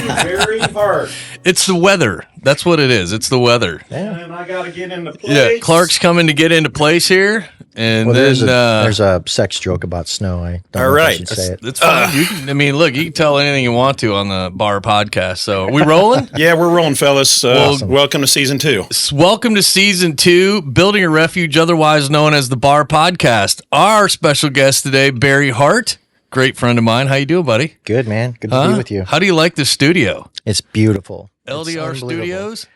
Barry Hart. It's the weather. That's what it is. It's the weather. And I got to get into place. Yeah, Clark's coming to get into place here. And Well, then there's a sex joke about snow. I don't know if I should say it. it's fine. You can, look, you can tell anything you want to on the Bar podcast. So, are we rolling? Yeah, we're rolling, fellas. Awesome. Welcome to season 2. Welcome to season 2, Building a Refuge, otherwise known as the Bar podcast. Our special guest today, Barry Hart, great friend of mine. How you doing, buddy? Good, man. Good to be with you. How do you like the studio? It's beautiful. LDR It's unbelievable. Studios?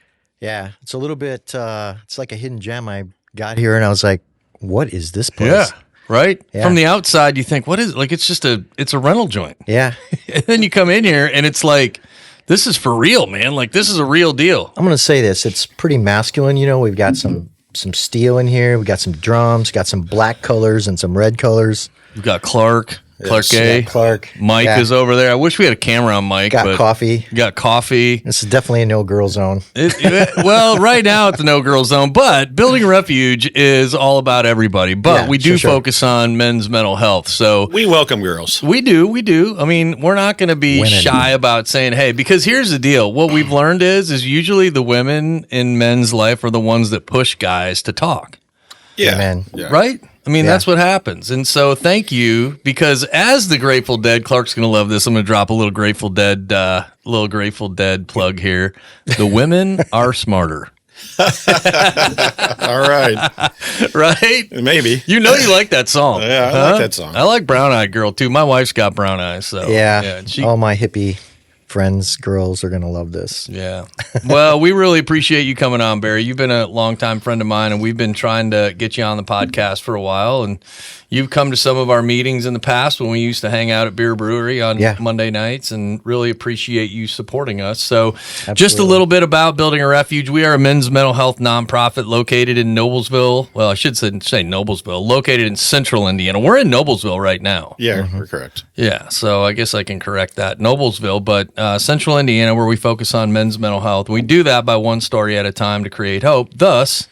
Yeah, it's a little bit. It's like a hidden gem. I got here and I was like, "What is this place?" Yeah, right? Yeah. From the outside, you think, what is it? Like, it's a rental joint. Yeah. And then you come in here and it's like, this is for real, man. Like, this is a real deal. I'm gonna say this. It's pretty masculine. You know, we've got some steel in here. We got some drums. Got some black colors and some red colors. We've got Clark A. Yeah, Clark. Mike Yeah. is over there. I wish we had a camera on Mike. Got but coffee. Got coffee. This is definitely a no girl zone. Well, right now it's a no-girl zone, but Building a Refuge is all about everybody. But Yeah, we do sure. focus on men's mental health. So We welcome girls. we do. I mean, we're not going to be Women. shy about saying, hey, because here's the deal. What we've learned is usually the women in men's life are the ones that push guys to talk. Yeah. Amen. Yeah. Right? I mean, Yeah. that's what happens. And so thank you, because as the Grateful Dead, Clark's going to love this. I'm going to drop a little Grateful Dead plug here. The women are smarter. All right. Right? Maybe. You know you like that song. Yeah, I like that song. I like Brown Eyed Girl, too. My wife's got brown eyes. So Yeah. and she, All my hippie friends, girls, are gonna love this. yeah. Well, we really appreciate you coming on, Barry. You've been a longtime friend of mine, and we've been trying to get you on the podcast for a while. And you've come to some of our meetings in the past when we used to hang out at Beer Brewery on Yeah. Monday nights, and really appreciate you supporting us. So just a Absolutely. little bit about Building a Refuge. We are a men's mental health nonprofit located in Noblesville. Well, I should say Noblesville, located in central Indiana. We're in Noblesville right now. Yeah, we're correct. Yeah, so I guess I can correct that. Noblesville, but central Indiana, where we focus on men's mental health. We do that by one story at a time to create hope, thus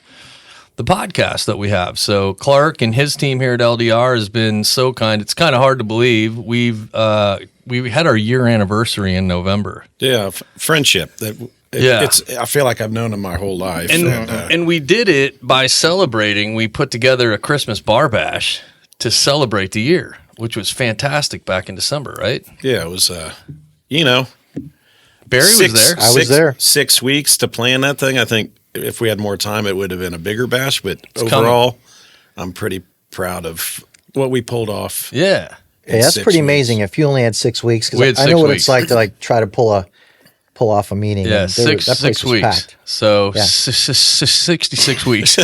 the podcast that we have. So Clark and his team here at LDR has been so kind. It's kind of hard to believe. We had our year anniversary in November. Yeah, friendship. Yeah. I feel like I've known him my whole life. And we did it by celebrating. We put together a Christmas bar bash to celebrate the year, which was fantastic back in December, right? yeah, it was, Barry was there. I was there. 6 weeks to plan that thing. I think if we had more time, it would have been a bigger bash. But coming. overall, I'm pretty proud of what we pulled off. Yeah. in Yeah, that's 6 pretty weeks. amazing. If you only had 6 weeks, We had because I know 6 what weeks. it's like to try to pull off a meeting. Yeah, and that place 6 was weeks. packed. So Yeah. 66 weeks.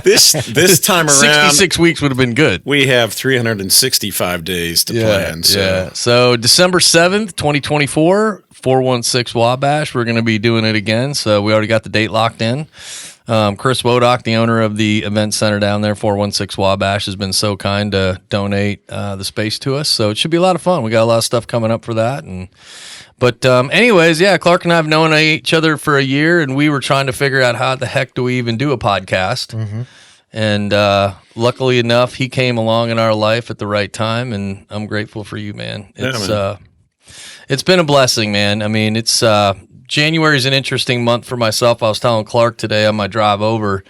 This time around, 66 weeks would have been good. we have 365 days to plan. So Yeah. So December 7th, 2024, 416 Wabash. We're going to be doing it again. So we already got the date locked in. Chris Wodock, the owner of the event center down there, 416 Wabash, has been so kind to donate the space to us. So it should be a lot of fun. We got a lot of stuff coming up for that. But anyways, yeah, Clark and I have known each other for a year, and we were trying to figure out how the heck do we even do a podcast. Mm-hmm. And luckily enough, he came along in our life at the right time, and I'm grateful for you, man. It's been a blessing, man. I mean, it's January is an interesting month for myself. I was telling Clark today on my drive over,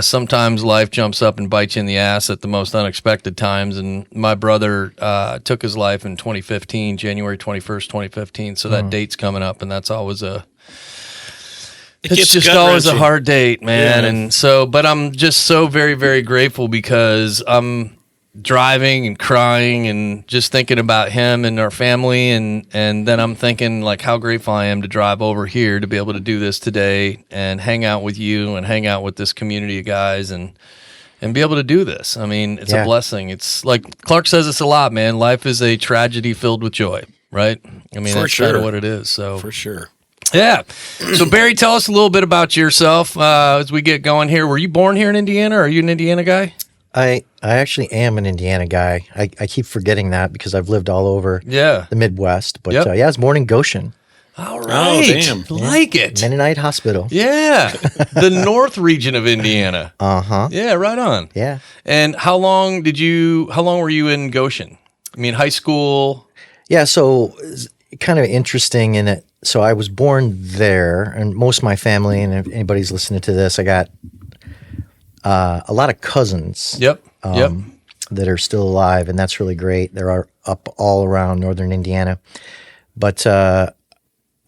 sometimes life jumps up and bites you in the ass at the most unexpected times. And my brother took his life in 2015, January 21st, 2015. So that date's coming up, and that's always it's just always a hard date, man. Yeah. And so, but I'm just so very, very grateful because I'm driving and crying and just thinking about him and our family, and then I'm thinking like how grateful I am to drive over here to be able to do this today and hang out with you and hang out with this community of guys and be able to do this. I mean, it's a blessing. It's like Clark says this a lot, man. Life is a tragedy filled with joy, right? I mean, that's kind of what it is. So for sure. yeah. So Barry, tell us a little bit about yourself as we get going here. Were you born here in Indiana? Are you an Indiana guy? I actually am an Indiana guy. I keep forgetting that because I've lived all over Yeah. the Midwest. But Yep. I was born in Goshen, All right. damn. Like it. Mennonite Hospital. Yeah. The north region of Indiana. Uh-huh. Yeah, right on. Yeah. And how long were you in Goshen? I mean, high school? Yeah, so kind of interesting in it. So I was born there, and most of my family, and if anybody's listening to this, I got a lot of cousins. Yep. That are still alive, and that's really great. There are up all around northern Indiana. But I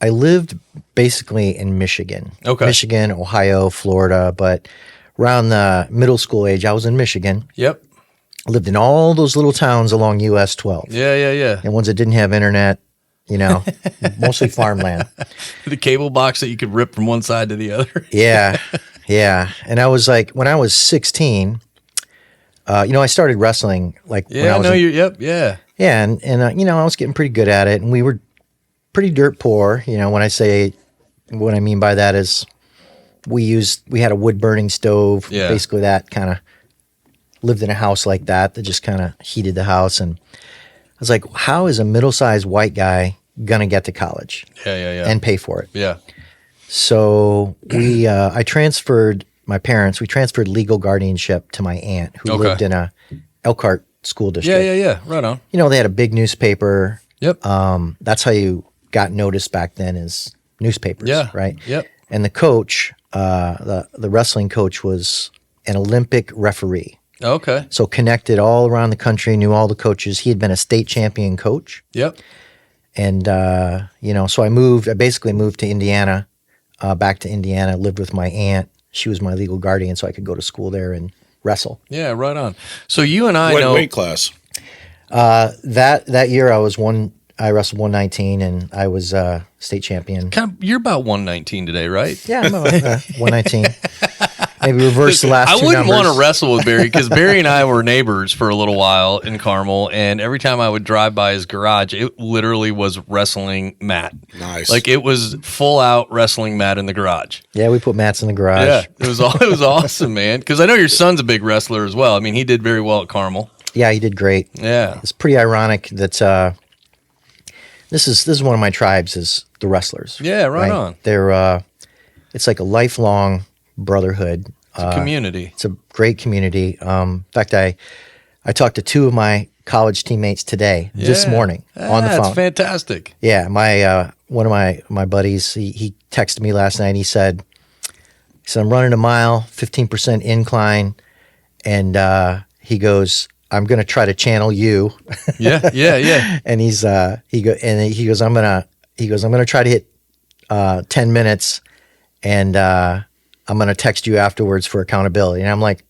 lived basically in Michigan. Okay. Michigan, Ohio, Florida, but around the middle school age, I was in Michigan. Yep. Lived in all those little towns along US 12. Yeah. And ones that didn't have internet, mostly farmland. The cable box that you could rip from one side to the other. Yeah. And I was like, when I was 16, I started wrestling like when I was Yeah, and I was getting pretty good at it, and we were pretty dirt poor. When I say what I mean by that is we had a wood burning stove, basically that kind of lived in a house like that just kind of heated the house, and I was like, how is a middle-sized white guy gonna get to college? Yeah. And pay for it? Yeah. So we my parents transferred legal guardianship to my aunt who lived in a Elkhart school district. Yeah. Right on. They had a big newspaper. Yep. That's how you got noticed back then, is newspapers. Yeah. Right. Yep. And the coach, the wrestling coach, was an Olympic referee. Okay. So connected all around the country, knew all the coaches. He had been a state champion coach. Yep. And so I basically moved to Indiana, back to Indiana, lived with my aunt. She was my legal guardian, so I could go to school there and wrestle. Yeah, right on. So you and I What know weight class? That year I wrestled 119, and I was state champion. you're about 119 today, right? Yeah, I'm about 119. Maybe reverse the last I two wouldn't numbers. want to wrestle with Barry because Barry and I were neighbors for a little while in Carmel, and every time I would drive by his garage, it literally was wrestling mat. Nice. Like it was full out wrestling mat in the garage. Yeah, we put mats in the garage. Yeah, it was awesome, man. Because I know your son's a big wrestler as well. I mean, he did very well at Carmel. Yeah, he did great. Yeah, It's pretty ironic that this is one of my tribes, is the wrestlers. Yeah, right on. They're it's like a lifelong brotherhood. it's a community. It's a great community. In fact, I talked to two of my college teammates today, this morning, on the phone. That's fantastic. Yeah, my one of my buddies, he texted me last night. He said I'm running a mile, 15% incline, and he goes, I'm going to try to channel you. Yeah. And he goes, I'm going to try to hit 10 minutes, and I'm going to text you afterwards for accountability. And I'm like,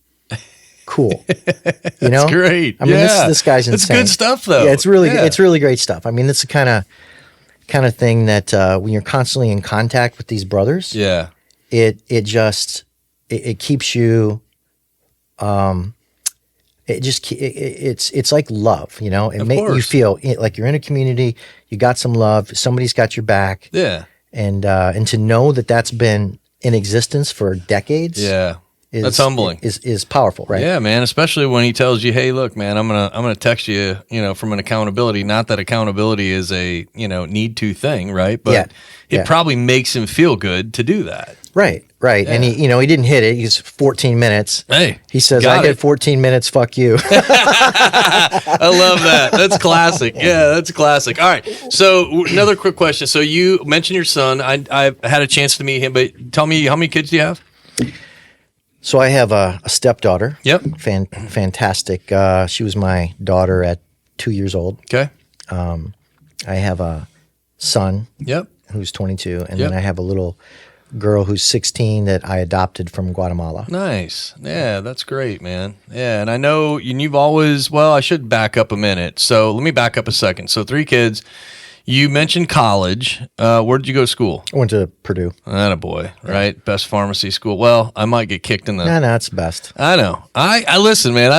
cool. That's great. I mean, this guy's insane. It's good stuff, though. Yeah, it's really great stuff. I mean, it's the kind of thing that when you're constantly in contact with these brothers, it keeps you. It's like love, It makes you feel like you're in a community. You got some love. Somebody's got your back. Yeah. And to know that that's been in existence for decades. Yeah. That's humbling. Is powerful, right? Yeah, man. Especially when he tells you, "Hey, look, man, I'm gonna text you, from an accountability. Not that accountability is a need to thing, right? But it probably makes him feel good to do that. Right. Yeah. And he didn't hit it. He's 14 minutes. Hey, he says, "I get 14 minutes. Fuck you." I love that. That's classic. Yeah, that's classic. All right. So another quick question. So you mentioned your son. I had a chance to meet him, but tell me, how many kids do you have? So I have a stepdaughter. Yep. Fantastic. She was my daughter at 2 years old. Okay. I have a son. Yep. Who's 22, and then I have a little girl who's 16 that I adopted from Guatemala. Nice. Yeah, that's great, man. Yeah, and I know you've always, I should back up a minute. So let me back up a second. So 3 kids. You mentioned college. Where did you go to school? I went to Purdue. Attaboy, right? Best pharmacy school. Well, I might get kicked in the... No, it's the best. I know. I listen, man.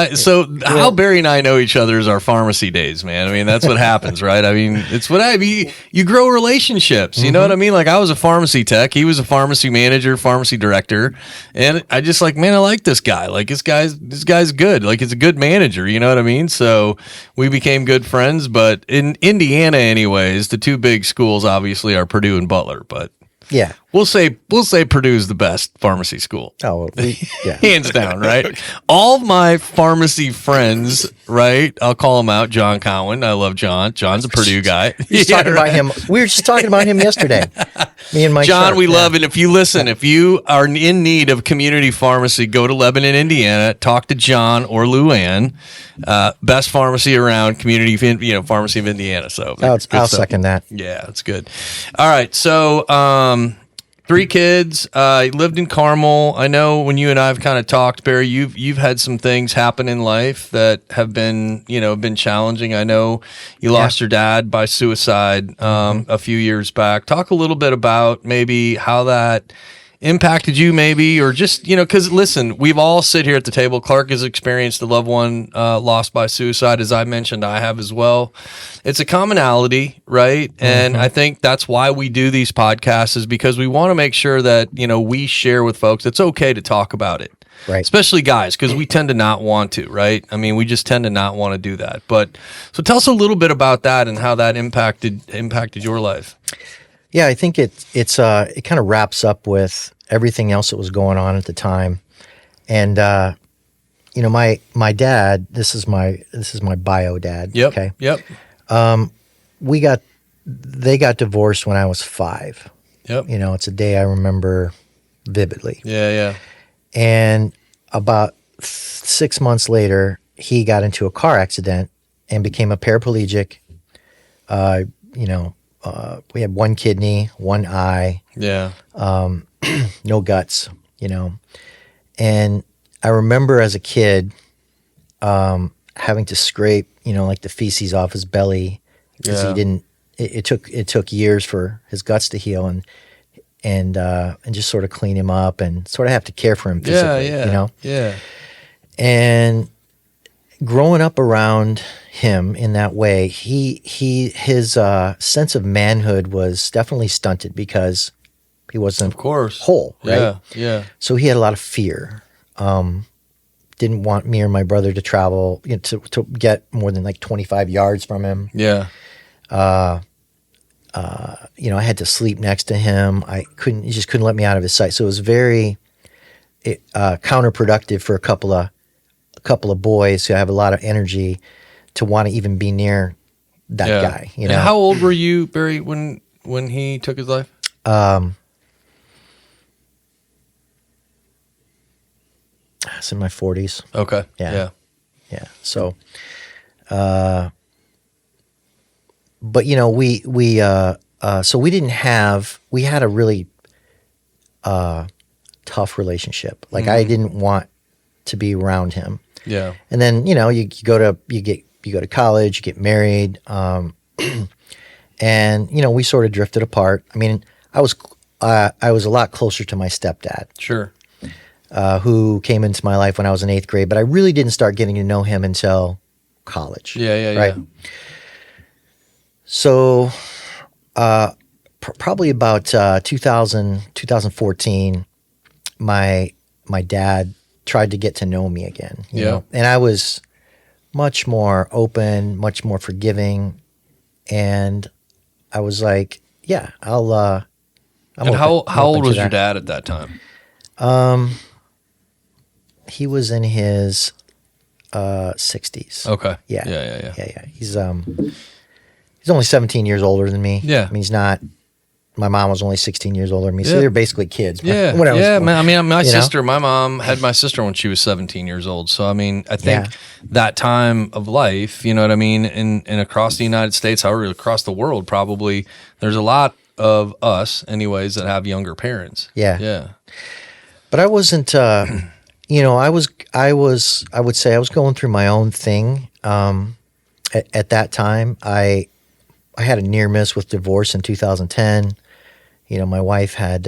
How Barry and I know each other is our pharmacy days, man. I mean, that's what happens, right? I mean, it's what you grow relationships. You know what I mean? Like, I was a pharmacy tech. He was a pharmacy manager, pharmacy director. And I just I like this guy. Like, this guy's good. Like, he's a good manager. You know what I mean? So we became good friends. But in Indiana, anyways, the 2 big schools obviously are Purdue and Butler. But yeah, We'll say Purdue's the best pharmacy school. Oh, yeah. Hands down, right? All of my pharmacy friends, right? I'll call him out. John Cowan. I love John. John's a Purdue guy. Talking about him. We were just talking about him yesterday. Me and Mike John, Sharp, we love, and if you are in need of community pharmacy, go to Lebanon, Indiana. Talk to John or Luann. Best pharmacy around, community, pharmacy of Indiana. So I'll second that. Yeah, that's good. All right, so 3 kids. Lived in Carmel. I know when you and I have kind of talked, Barry, you've had some things happen in life that have been challenging. I know you lost your dad by suicide a few years back. Talk a little bit about maybe how that impacted you, maybe, or just, because listen, we've all sit here at the table. Clark has experienced a loved one lost by suicide. As I mentioned, I have as well. It's a commonality, right? And I think that's why we do these podcasts, is because we want to make sure that, we share with folks it's okay to talk about it. Right. Especially guys, because we tend to not want to, right? I mean, we just tend to not want to do that. But so tell us a little bit about that and how that impacted your life. Yeah, I think it kind of wraps up with everything else that was going on at the time, and my dad. This is my bio dad. Yep. Okay. Yep. They got divorced when I was 5. Yep. It's a day I remember vividly. Yeah. Yeah. And about 6 months later, he got into a car accident and became a paraplegic. We had 1 kidney, 1 eye. Yeah. No guts, And I remember as a kid having to scrape, like the feces off his belly because he didn't. It took years for his guts to heal and just sort of clean him up and sort of have to care for him physically, Yeah. And growing up around him in that way, his sense of manhood was definitely stunted because he wasn't, of course, whole, right? Yeah. So he had a lot of fear. Didn't want me or my brother to travel, to get more than like 25 yards from him. Yeah. I had to sleep next to him. He just couldn't let me out of his sight. So it was very counterproductive for a couple of boys who have a lot of energy to want to even be near that guy. And how old were you, Barry, when he took his life? It's in my 40s. Okay. Yeah. So, but we had a really tough relationship. Like I didn't want to be around him. Yeah. And then, you go to college, you get married. And, we sort of drifted apart. I mean, I was a lot closer to my stepdad. Sure. Who came into my life when I was in 8th grade, but I really didn't start getting to know him until college. Yeah. Right. So, probably about 2014, my dad tried to get to know me again. You know? And I was much more open, much more forgiving, and I was like, "Yeah, I'll." And how old was your dad at that time? He was in his 60s. Okay. Yeah. He's only 17 years older than me. Yeah. I mean, he's not. My mom was only 16 years older than me, so they're basically kids. Yeah. When I was born, I mean, my mom had my sister when she was 17 years old. So I mean, I think that time of life, you know what I mean, and across the United States, however, across the world, probably there's a lot of us, anyways, that have younger parents. Yeah. But I wasn't. I would say I was going through my own thing. At that time, I had a near miss with divorce in 2010. My wife had.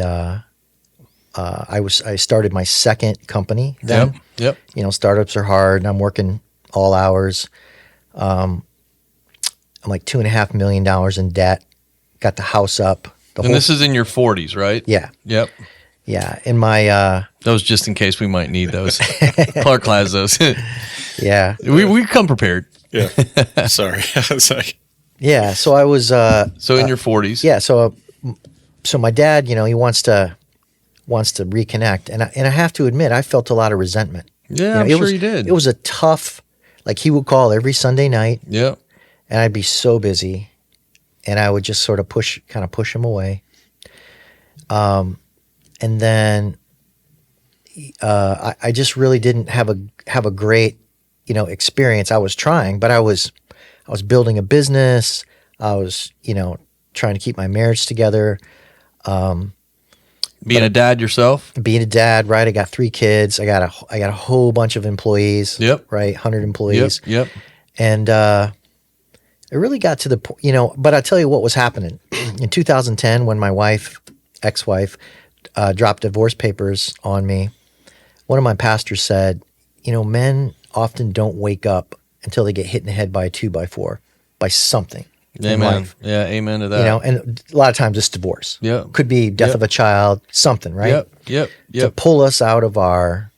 I started my second company then. Yep. Startups are hard, and I'm working all hours. I'm like $2.5 million in debt. Got the house up. This is in your 40s, right? Yeah. Yep. Yeah. In my those, just in case we might need those. Clark has those. Yeah. We come prepared. Yeah. Sorry. I was like, yeah. So I was so in your 40s. Yeah. So so my dad, he wants to reconnect, and I have to admit, I felt a lot of resentment. Yeah, I'm sure you did. It was a tough, like he would call every Sunday night. Yep. And I'd be so busy, and I would just sort of push him away. And then I just really didn't have a great, experience. I was trying, but I was building a business. I was, trying to keep my marriage together. Being a dad yourself? Being a dad, right? I got 3 kids. I got a whole bunch of employees. Yep. Right, 100 employees. Yep. And it really got to the point, But I tell you what was happening in 2010 when my ex-wife, dropped divorce papers on me. One of my pastors said, men often don't wake up until they get hit in the head by a 2x4, by something. Amen. Yeah, amen to that. And a lot of times it's divorce. Yeah. Could be death of a child, something, right? Yep. To pull us out of our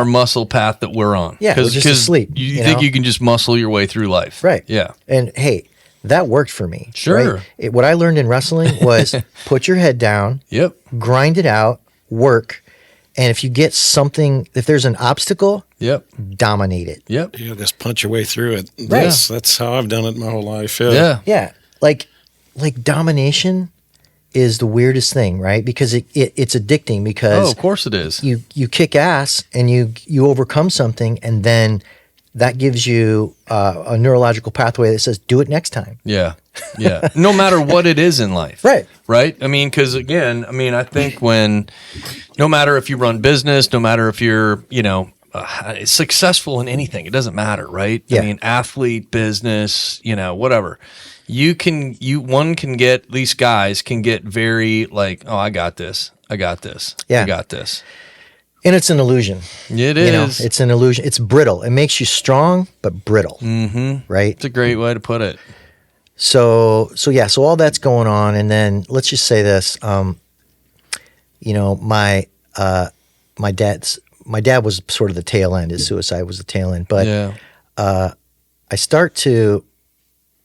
muscle path that we're on. Yeah, we're just asleep. You think you can just muscle your way through life. Right. Yeah. And hey, that worked for me. Sure. Right? What I learned in wrestling was put your head down, Yep. grind it out, work, and if you get something, if there's an obstacle, Yep. dominate it. Yep. Yeah, just punch your way through it. Right. That's how I've done it my whole life. Yeah. Yeah. Like domination is the weirdest thing, right? Because it's addicting because of course it is. You kick ass and you overcome something, and then that gives you a neurological pathway that says, do it next time. Yeah. Yeah. No matter what it is in life. Right. Right. I mean, because again, I think no matter if you run business, no matter if you're, successful in anything, it doesn't matter. Right. Yeah. I mean, athlete, business, whatever. One can get, at least guys can get very like, oh, I got this. Yeah. I got this. And it's an illusion. It is. It's an illusion. It's brittle. It makes you strong, but brittle. Mm-hmm. Right? It's a great way to put it. So all that's going on. And then let's just say this, my dad was sort of the tail end. His suicide was the tail end. But yeah. I start to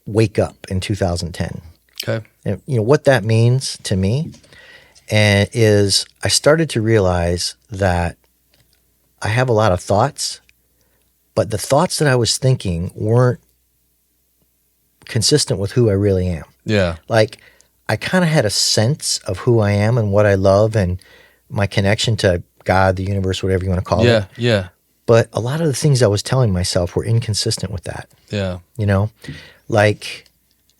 wake up in 2010. Okay. And what that means to me is I started to realize that I have a lot of thoughts, but the thoughts that I was thinking weren't consistent with who I really am. Yeah. Like I kind of had a sense of who I am and what I love and my connection to God, the universe, whatever you want to call it. Yeah. Yeah. But a lot of the things I was telling myself were inconsistent with that. Yeah. Like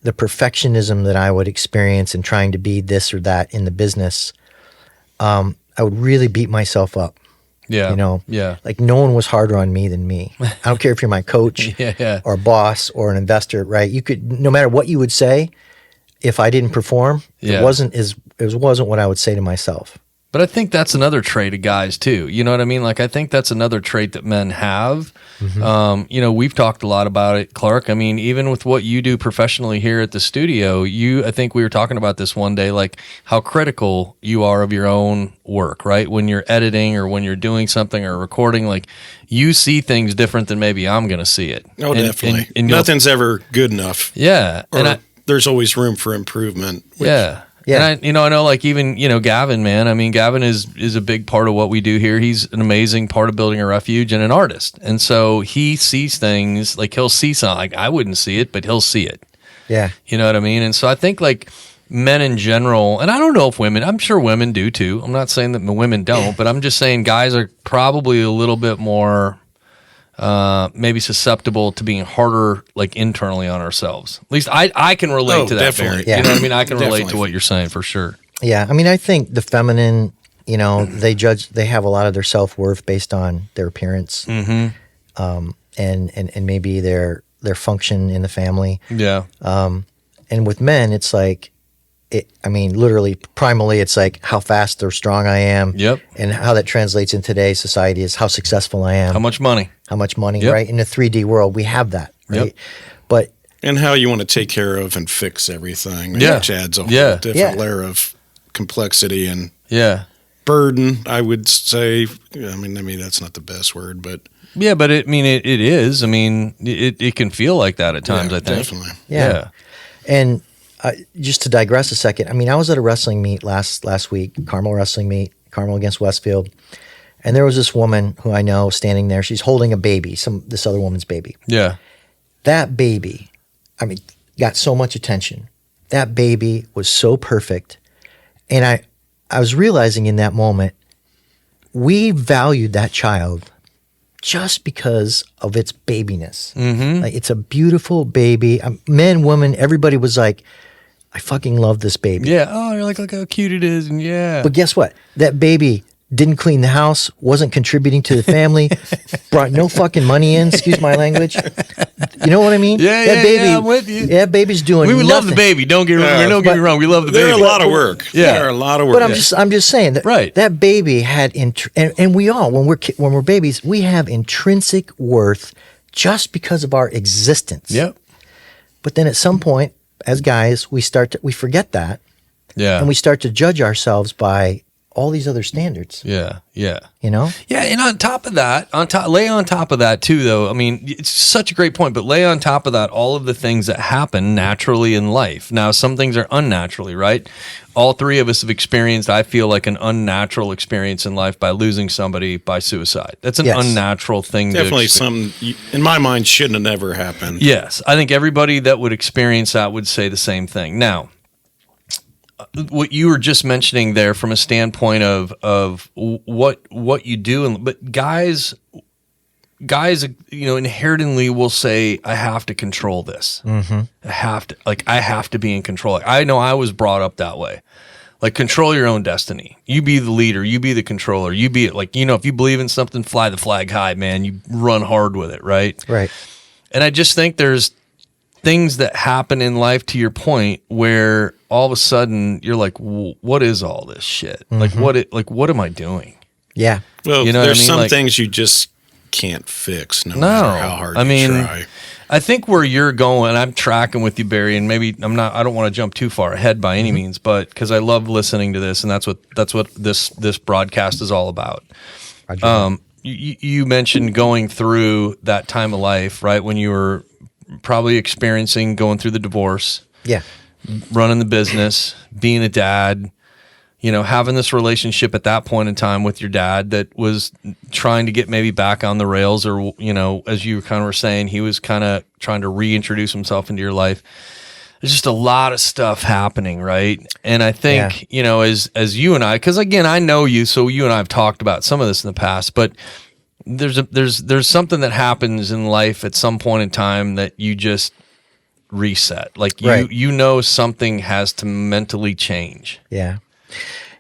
the perfectionism that I would experience in trying to be this or that in the business, I would really beat myself up. Yeah. Yeah. Like no one was harder on me than me. I don't care if you're my coach yeah. or boss or an investor, right? You could, no matter what you would say, if I didn't perform, it wasn't what I would say to myself. But I think that's another trait of guys too. You know what I mean? Like I think that's another trait that men have. Mm-hmm. We've talked a lot about it, Clark. I mean, even with what you do professionally here at the studio, I think we were talking about this one day, like how critical you are of your own work, right? When you're editing or when you're doing something or recording, like you see things different than maybe I'm going to see it. Oh, definitely. And nothing's ever good enough. Yeah. There's always room for improvement. Yeah. And I know like even, Gavin, man, I mean, Gavin is a big part of what we do here. He's an amazing part of building a refuge and an artist. And so he sees things like he'll see something like I wouldn't see it, but he'll see it. Yeah. You know what I mean? And so I think like men in general, and I don't know if women, I'm sure women do too. I'm not saying that the women don't, but I'm just saying guys are probably a little bit more maybe susceptible to being harder like internally on ourselves. At least I can relate to that. Definitely. Yeah. You know what I mean? I can relate to what you're saying for sure. Yeah. I mean, I think the feminine, they have a lot of their self-worth based on their appearance. Mm-hmm. And maybe their function in the family. Yeah. And with men, it's like, literally, primally, it's like how fast or strong I am. Yep. And how that translates in today's society is how successful I am. How much money, yep. Right? In the 3D world, we have that, right? Yep. And how you want to take care of and fix everything, which adds a whole different layer of complexity and burden, I would say. I mean, maybe that's not the best word, but... Yeah, but it is. I mean, it can feel like that at times, I think. Definitely. Yeah. And just to digress a second, I mean, I was at a wrestling meet last week, Carmel wrestling meet, Carmel against Westfield, and there was this woman who I know standing there. She's holding a baby, this other woman's baby. Yeah. That baby, I mean, got so much attention. That baby was so perfect. And I was realizing in that moment, we valued that child just because of its babiness. Mm-hmm. Like, it's a beautiful baby. Men, women, everybody was like, I fucking love this baby. Yeah. Oh, you're like, look how cute it is. And yeah. But guess what? That baby didn't clean the house, wasn't contributing to the family, brought no fucking money in, excuse my language. You know what I mean? Yeah, that baby, I'm with you. That baby's doing We would nothing. love the baby. Don't get me wrong. We love the baby. They're a lot of work. Yeah. They're a lot of work. But I'm just saying that right. That baby had, and we all, when we're babies, we have intrinsic worth just because of our existence. Yep. But then at some point, as guys, we forget that. Yeah. And we start to judge ourselves by all these other standards. Yeah, yeah. You know? Yeah, and on top of that, lay on top of that too, though, I mean, it's such a great point, but lay on top of that all of the things that happen naturally in life. Now, some things are unnaturally, right? All three of us have experienced, I feel like, an unnatural experience in life by losing somebody by suicide. That's an unnatural thing. Definitely something, in my mind, shouldn't have never happened. Yes, I think everybody that would experience that would say the same thing. Now, what you were just mentioning there from a standpoint of what you do, but guys, inherently will say, I have to control this. Mm-hmm. I have to be in control. I know I was brought up that way. Like, control your own destiny. You be the leader. You be the controller. You be it. Like, if you believe in something, fly the flag high, man. You run hard with it, right? Right. And I just think there's things that happen in life, to your point, where all of a sudden you're like, what is all this shit? Mm-hmm. What am I doing? Yeah. Well, there's some things you just can't fix no matter how hard you try. I think where you're going, I'm tracking with you, Barry, and maybe I don't want to jump too far ahead by any means, but because I love listening to this, and that's what this broadcast is all about. You mentioned going through that time of life, right, when you were probably going through the divorce, running the business, being a dad, having this relationship at that point in time with your dad that was trying to get maybe back on the rails, or, as you kind of were saying, he was kind of trying to reintroduce himself into your life. There's just a lot of stuff happening, right? And I think, as you and I, because again, I know you, so you and I have talked about some of this in the past, but there's something that happens in life at some point in time that you just reset. Like, something has to mentally change. Yeah.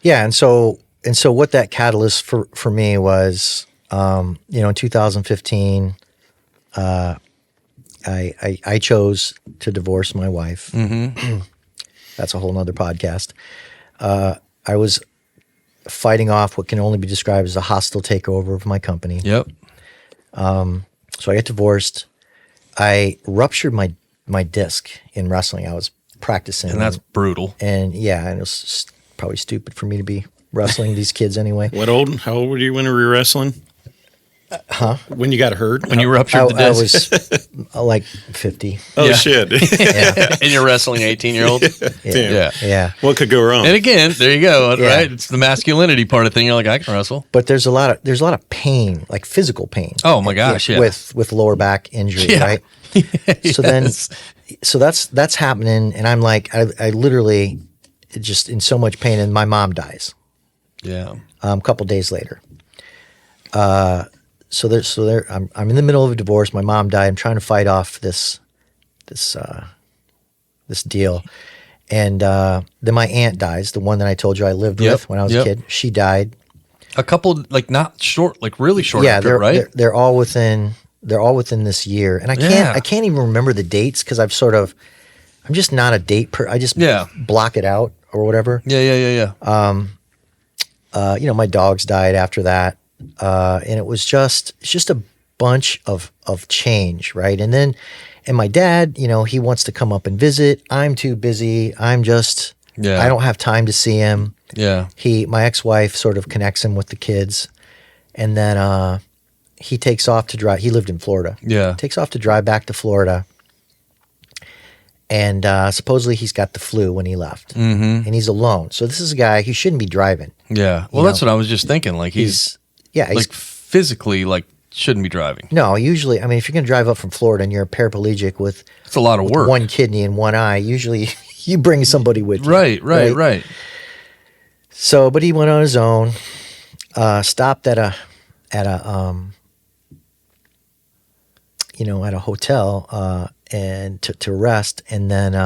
Yeah. And so what that catalyst for me was, in 2015, I chose to divorce my wife. Mm-hmm. That's a whole nother podcast. I was fighting off what can only be described as a hostile takeover of my company. Yep. So I got divorced. I ruptured my disc in wrestling. I was practicing. And that's brutal. And it was probably stupid for me to be wrestling these kids anyway. How old were you when you were wrestling? When you got hurt? When you ruptured the disc? I was like 50. Oh, shit. And you're wrestling 18-year-old? Yeah. What could go wrong? And again, there you go, right? It's the masculinity part of thing. You're like, I can wrestle. But there's a lot of pain, like physical pain. Oh, my gosh, With lower back injury, right? So that's happening, and I'm like, I literally just in so much pain, and my mom dies. Yeah. A couple days later. So I'm in the middle of a divorce. My mom died. I'm trying to fight off this deal, and then my aunt dies. The one that I told you I lived with when I was a kid. She died. A couple, like, not short, like really short. Yeah, after, right? They're all within this year, and I can't even remember the dates because I'm just not a date I just block it out or whatever. Yeah. My dogs died after that. And it's just a bunch of change, right? And my dad, he wants to come up and visit. I'm too busy. I don't have time to see him. Yeah. My ex-wife sort of connects him with the kids, and then he takes off to drive. He lived in Florida. Yeah. Takes off to drive back to Florida, And supposedly he's got the flu when he left, and he's alone. So this is a guy who shouldn't be driving. Yeah. Well, that's what I was just thinking. Like he's like physically like shouldn't be driving. No, usually, I mean, if you're going to drive up from Florida and you're a paraplegic with it's a lot of work, one kidney and one eye, usually you bring somebody with you. Right. So, but he went on his own, stopped at a hotel and to rest, and then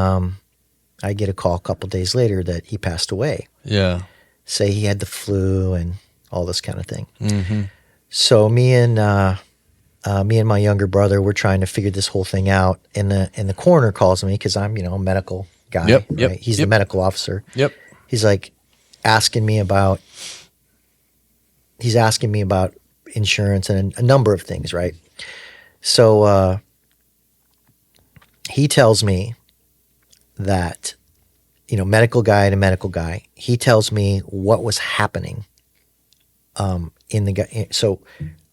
I get a call a couple days later that he passed away. Yeah, say he had the flu and all this kind of thing. Mm-hmm. So me and my younger brother, we're trying to figure this whole thing out, and the coroner calls me because I'm a medical guy. Yep. Right? He's the medical officer. Yep. He's like asking me about insurance and a number of things, right? So he tells me that, medical guy to medical guy, he tells me what was happening in the guy. So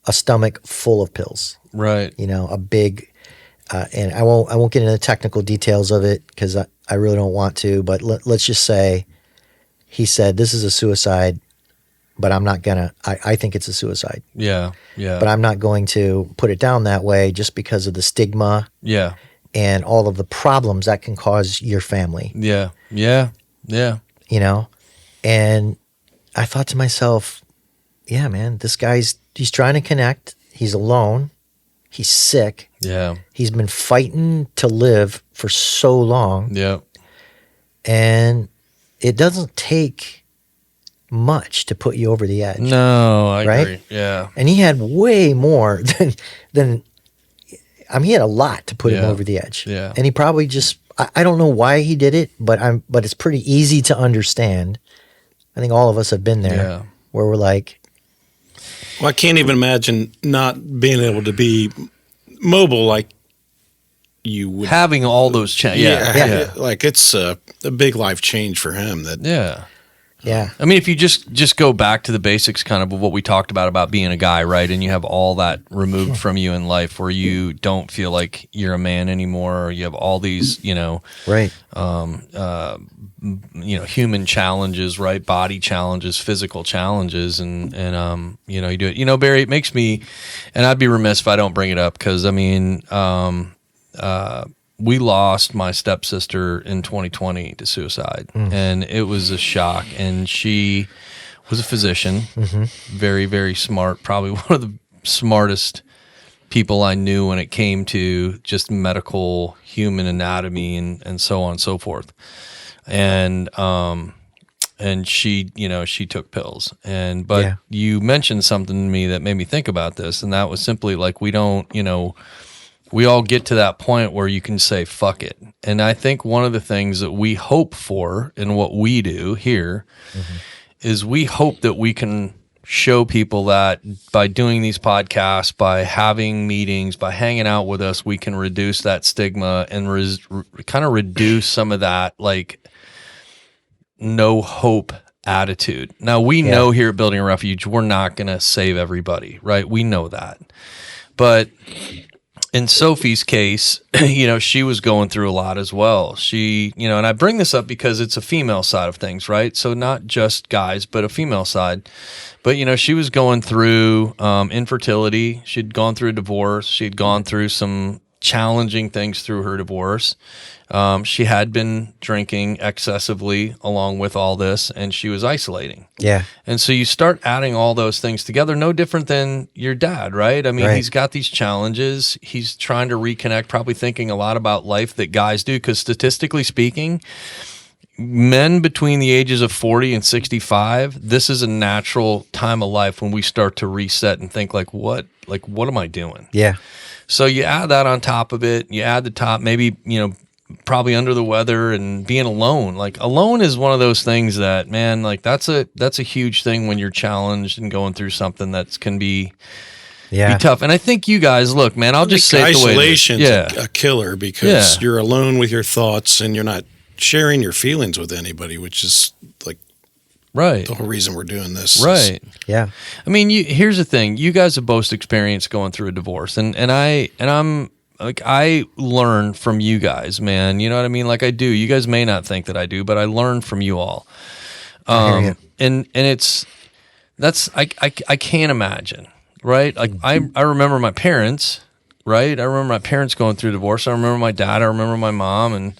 a stomach full of pills. Right. A big, and I won't get into the technical details of it because I really don't want to, but let's just say he said, this is a suicide, but I'm not gonna, I think it's a suicide. Yeah. Yeah. But I'm not going to put it down that way just because of the stigma. Yeah. And all of the problems that can cause your family. Yeah. Yeah. Yeah. And I thought to myself, yeah, man, this he's trying to connect. He's alone. He's sick. Yeah. He's been fighting to live for so long. Yeah. And it doesn't take much to put you over the edge. No, I agree. Yeah. And he had way more than he had a lot to put him over the edge. Yeah. And he probably just, I don't know why he did it, but it's pretty easy to understand. I think all of us have been there where we're like, well, I can't even imagine not being able to be mobile like you would. Having all those Yeah. Like it's a big life change for him. Yeah. I mean, if you just go back to the basics kind of what we talked about being a guy, right? And you have all that removed from you in life where you don't feel like you're a man anymore, or you have all these, right. Human challenges, right? Body challenges, physical challenges. And you do it. Barry, it makes me, and I'd be remiss if I don't bring it up because, I mean, we lost my stepsister in 2020 to suicide, and it was a shock. And she was a physician, very, very smart, probably one of the smartest people I knew when it came to just medical human anatomy and so on and so forth. And she, she took pills. But you mentioned something to me that made me think about this, and that was simply like we don't, we all get to that point where you can say, fuck it. And I think one of the things that we hope for in what we do here is we hope that we can show people that by doing these podcasts, by having meetings, by hanging out with us, we can reduce that stigma and kind of reduce some of that like no hope attitude. Now, we know here at Building a Refuge, we're not going to save everybody, right? We know that. But in Sophie's case, she was going through a lot as well. She, and I bring this up because it's a female side of things, right? So not just guys, but a female side. But, she was going through infertility. She'd gone through a divorce. She'd gone through some challenging things through her divorce. She had been drinking excessively along with all this, and she was isolating. Yeah. And so you start adding all those things together, no different than your dad, right? I mean, he's got these challenges. He's trying to reconnect, probably thinking a lot about life that guys do, because statistically speaking, men between the ages of 40 and 65, this is a natural time of life when we start to reset and think what am I doing? Yeah. So you add that on top of it, you add the top, maybe, probably under the weather and being alone. Like alone is one of those things that, man, like that's a huge thing when you're challenged and going through something that can be tough. And I think you guys, look, man, I'll just say it the way isolation's a killer because you're alone with your thoughts and you're not sharing your feelings with anybody, which is like the whole reason we're doing this. Right. Yeah. I mean, here's the thing. You guys have both experienced going through a divorce, and I'm like I learn from you guys, man. You know what I mean? Like I do. You guys may not think that I do, but I learn from you all. And I can't imagine, right? Like I remember my parents, right? I remember my parents going through divorce. I remember my dad. I remember my mom, and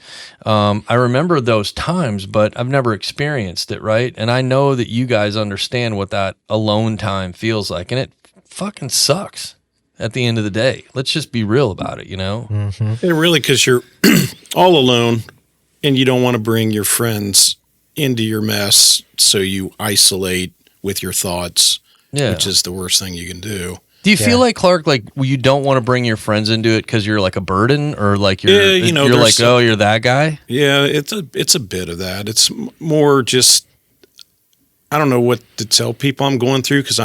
I remember those times, but I've never experienced it, right? And I know that you guys understand what that alone time feels like, and it fucking sucks at the end of the day. Let's just be real about it, you know? Mm-hmm. And really, because you're all alone, and you don't want to bring your friends into your mess, so you isolate with your thoughts, which is the worst thing you can do. Do you feel like, Clark, like you don't want to bring your friends into it because you're like a burden, or like you're like, oh, you're that guy? Yeah, it's a bit of that. It's more just, I don't know what to tell people I'm going through, because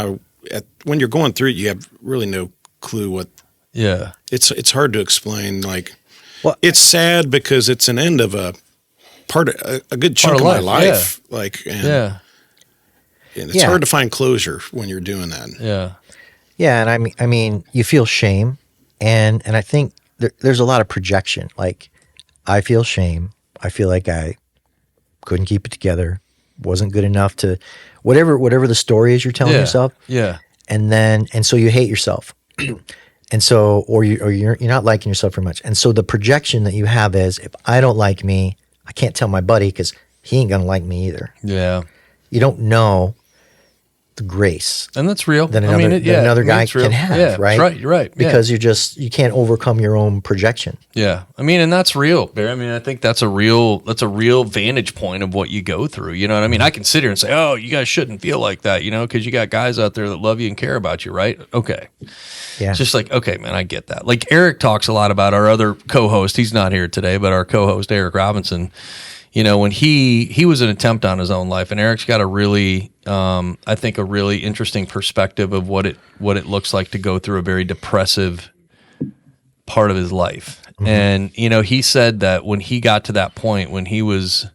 when you're going through it, you have really no clue what. Yeah, it's hard to explain. Like, it's sad because it's an end of a good chunk of my life. Yeah. Like, and it's hard to find closure when you're doing that. Yeah. Yeah, and I mean, you feel shame, and I think there's a lot of projection. Like, I feel shame. I feel like I couldn't keep it together, wasn't good enough to, whatever the story is you're telling yourself. Yeah. And so you hate yourself, and so or you're not liking yourself very much, and so the projection that you have is, if I don't like me, I can't tell my buddy because he ain't gonna like me either. Yeah. You don't know the grace, and that's real. That another guy can have, right? That's right. You're right. Because you can't overcome your own projection. Yeah, I mean, and that's real, Barry. I mean, I think that's a real vantage point of what you go through. You know what I mean? I can sit here and say, "Oh, you guys shouldn't feel like that," you know, because you got guys out there that love you and care about you, right? Okay. Yeah. It's just like, okay, man, I get that. Like Erik talks a lot about our other co-host. He's not here today, but our co-host Erik Robinson. You know, when he was an attempt on his own life, and Erik's got a really, I think, a really interesting perspective of what it looks like to go through a very depressive part of his life. Mm-hmm. And you know, he said that when he got to that point, when he was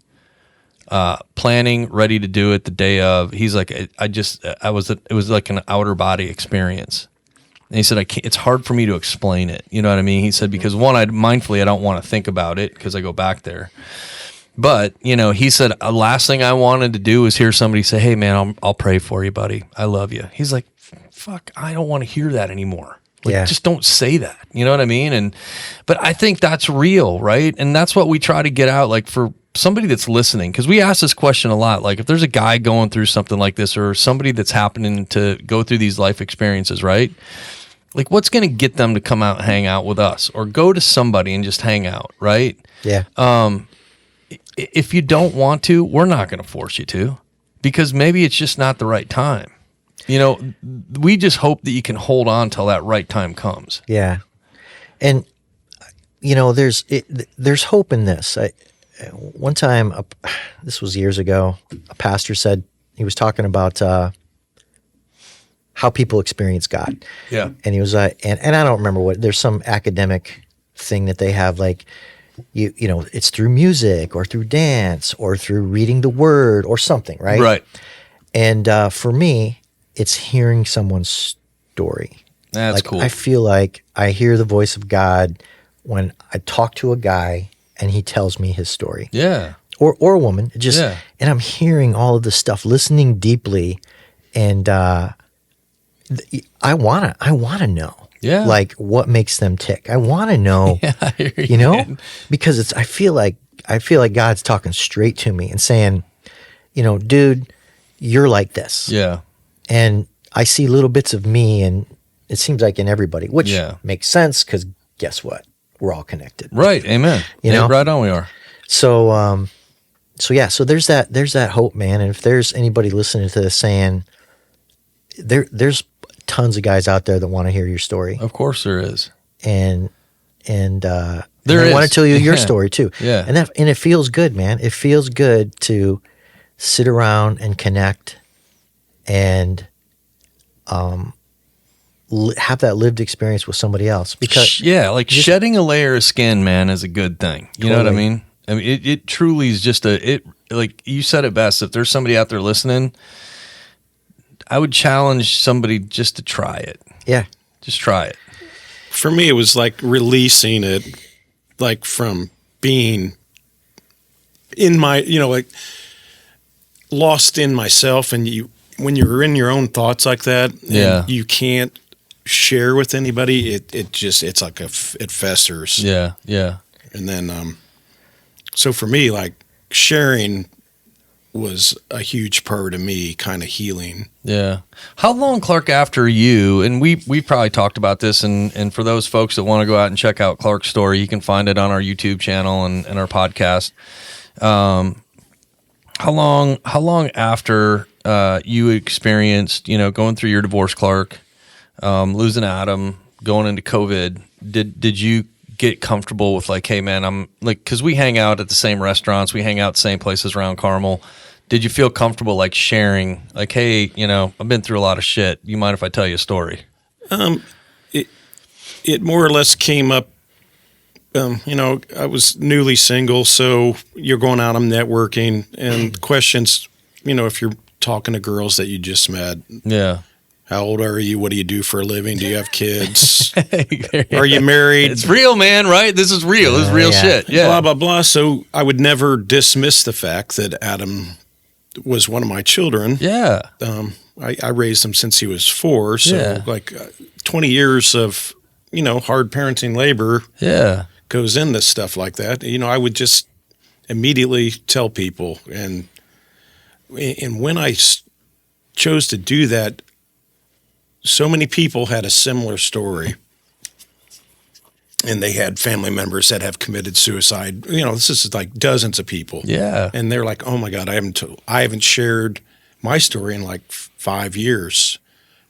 planning, ready to do it the day of, he's like, it was like an outer body experience. And he said, it's hard for me to explain it. You know what I mean? He said, because one, I don't want to think about it because I go back there. But, you know, he said, last thing I wanted to do was hear somebody say, hey, man, I'll pray for you, buddy. I love you. He's like, fuck, I don't want to hear that anymore. Like, just don't say that. You know what I mean? But I think that's real, right? And that's what we try to get out, like, for somebody that's listening. Because we ask this question a lot. Like, if there's a guy going through something like this, or somebody that's happening to go through these life experiences, right? Like, what's going to get them to come out and hang out with us, or go to somebody and just hang out, right? Yeah. If you don't want to, we're not going to force you to, because maybe it's just not the right time. You know, we just hope that you can hold on till that right time comes. Yeah. And, you know, there's hope in this. One time, this was years ago, a pastor said, he was talking about how people experience God. Yeah. And he was and I don't remember there's some academic thing that they have, like, you know, it's through music or through dance or through reading the word or something, right? Right. And for me, it's hearing someone's story. That's like, cool. I feel like I hear the voice of God when I talk to a guy and he tells me his story. Yeah. Or a woman. And I'm hearing all of this stuff, listening deeply, and I wanna know. Yeah. Like, what makes them tick? I want to know, you know, because I feel like God's talking straight to me and saying, you know, dude, you're like this. Yeah. And I see little bits of me, and it seems like in everybody, which makes sense, because guess what? We're all connected. Right. Amen. You know? Right on we are. So there's that hope, man. And if there's anybody listening to this saying, there's tons of guys out there that want to hear your story. Of course there is. And I want to tell you your story too. Yeah. And it feels good, man. It feels good to sit around and connect and have that lived experience with somebody else. Because shedding a layer of skin, man, is a good thing. You know what I mean? I mean, it truly is just like you said it best. If there's somebody out there listening, I would challenge somebody just to try it. Yeah. Just try it. for me, it was like releasing it, like from being in my, like lost in myself. And when you're in your own thoughts like that, and you can't share with anybody, it's like it festers. Yeah. Yeah. And then, so for me, like sharing was a huge part of me kind of healing. Yeah. How long, Clark, after you, and we've probably talked about this, and for those folks that want to go out and check out Clark's story, you can find it on our YouTube channel and our podcast. How long after you experienced, going through your divorce, Clark, losing Adam, going into COVID, did you get comfortable with like, hey man, I'm like, because we hang out at the same restaurants, we hang out the same places around Carmel. Did you feel comfortable like sharing, like, hey, I've been through a lot of shit. You mind if I tell you a story? It more or less came up. I was newly single, so you're going out, I'm networking, and questions. If you're talking to girls that you just met. Yeah. How old are you? What do you do for a living? Do you have kids? Are you married? It's real, man, right? This is real. This is real shit. Yeah. Blah, blah, blah. So I would never dismiss the fact that Adam was one of my children. Yeah. I raised him since he was 4. So 20 years of, hard parenting labor goes into stuff like that. I would just immediately tell people. And when I chose to do that, so many people had a similar story, and they had family members that have committed suicide. This is like dozens of people. Yeah. And they're like, oh my God, I haven't shared my story in like 5 years,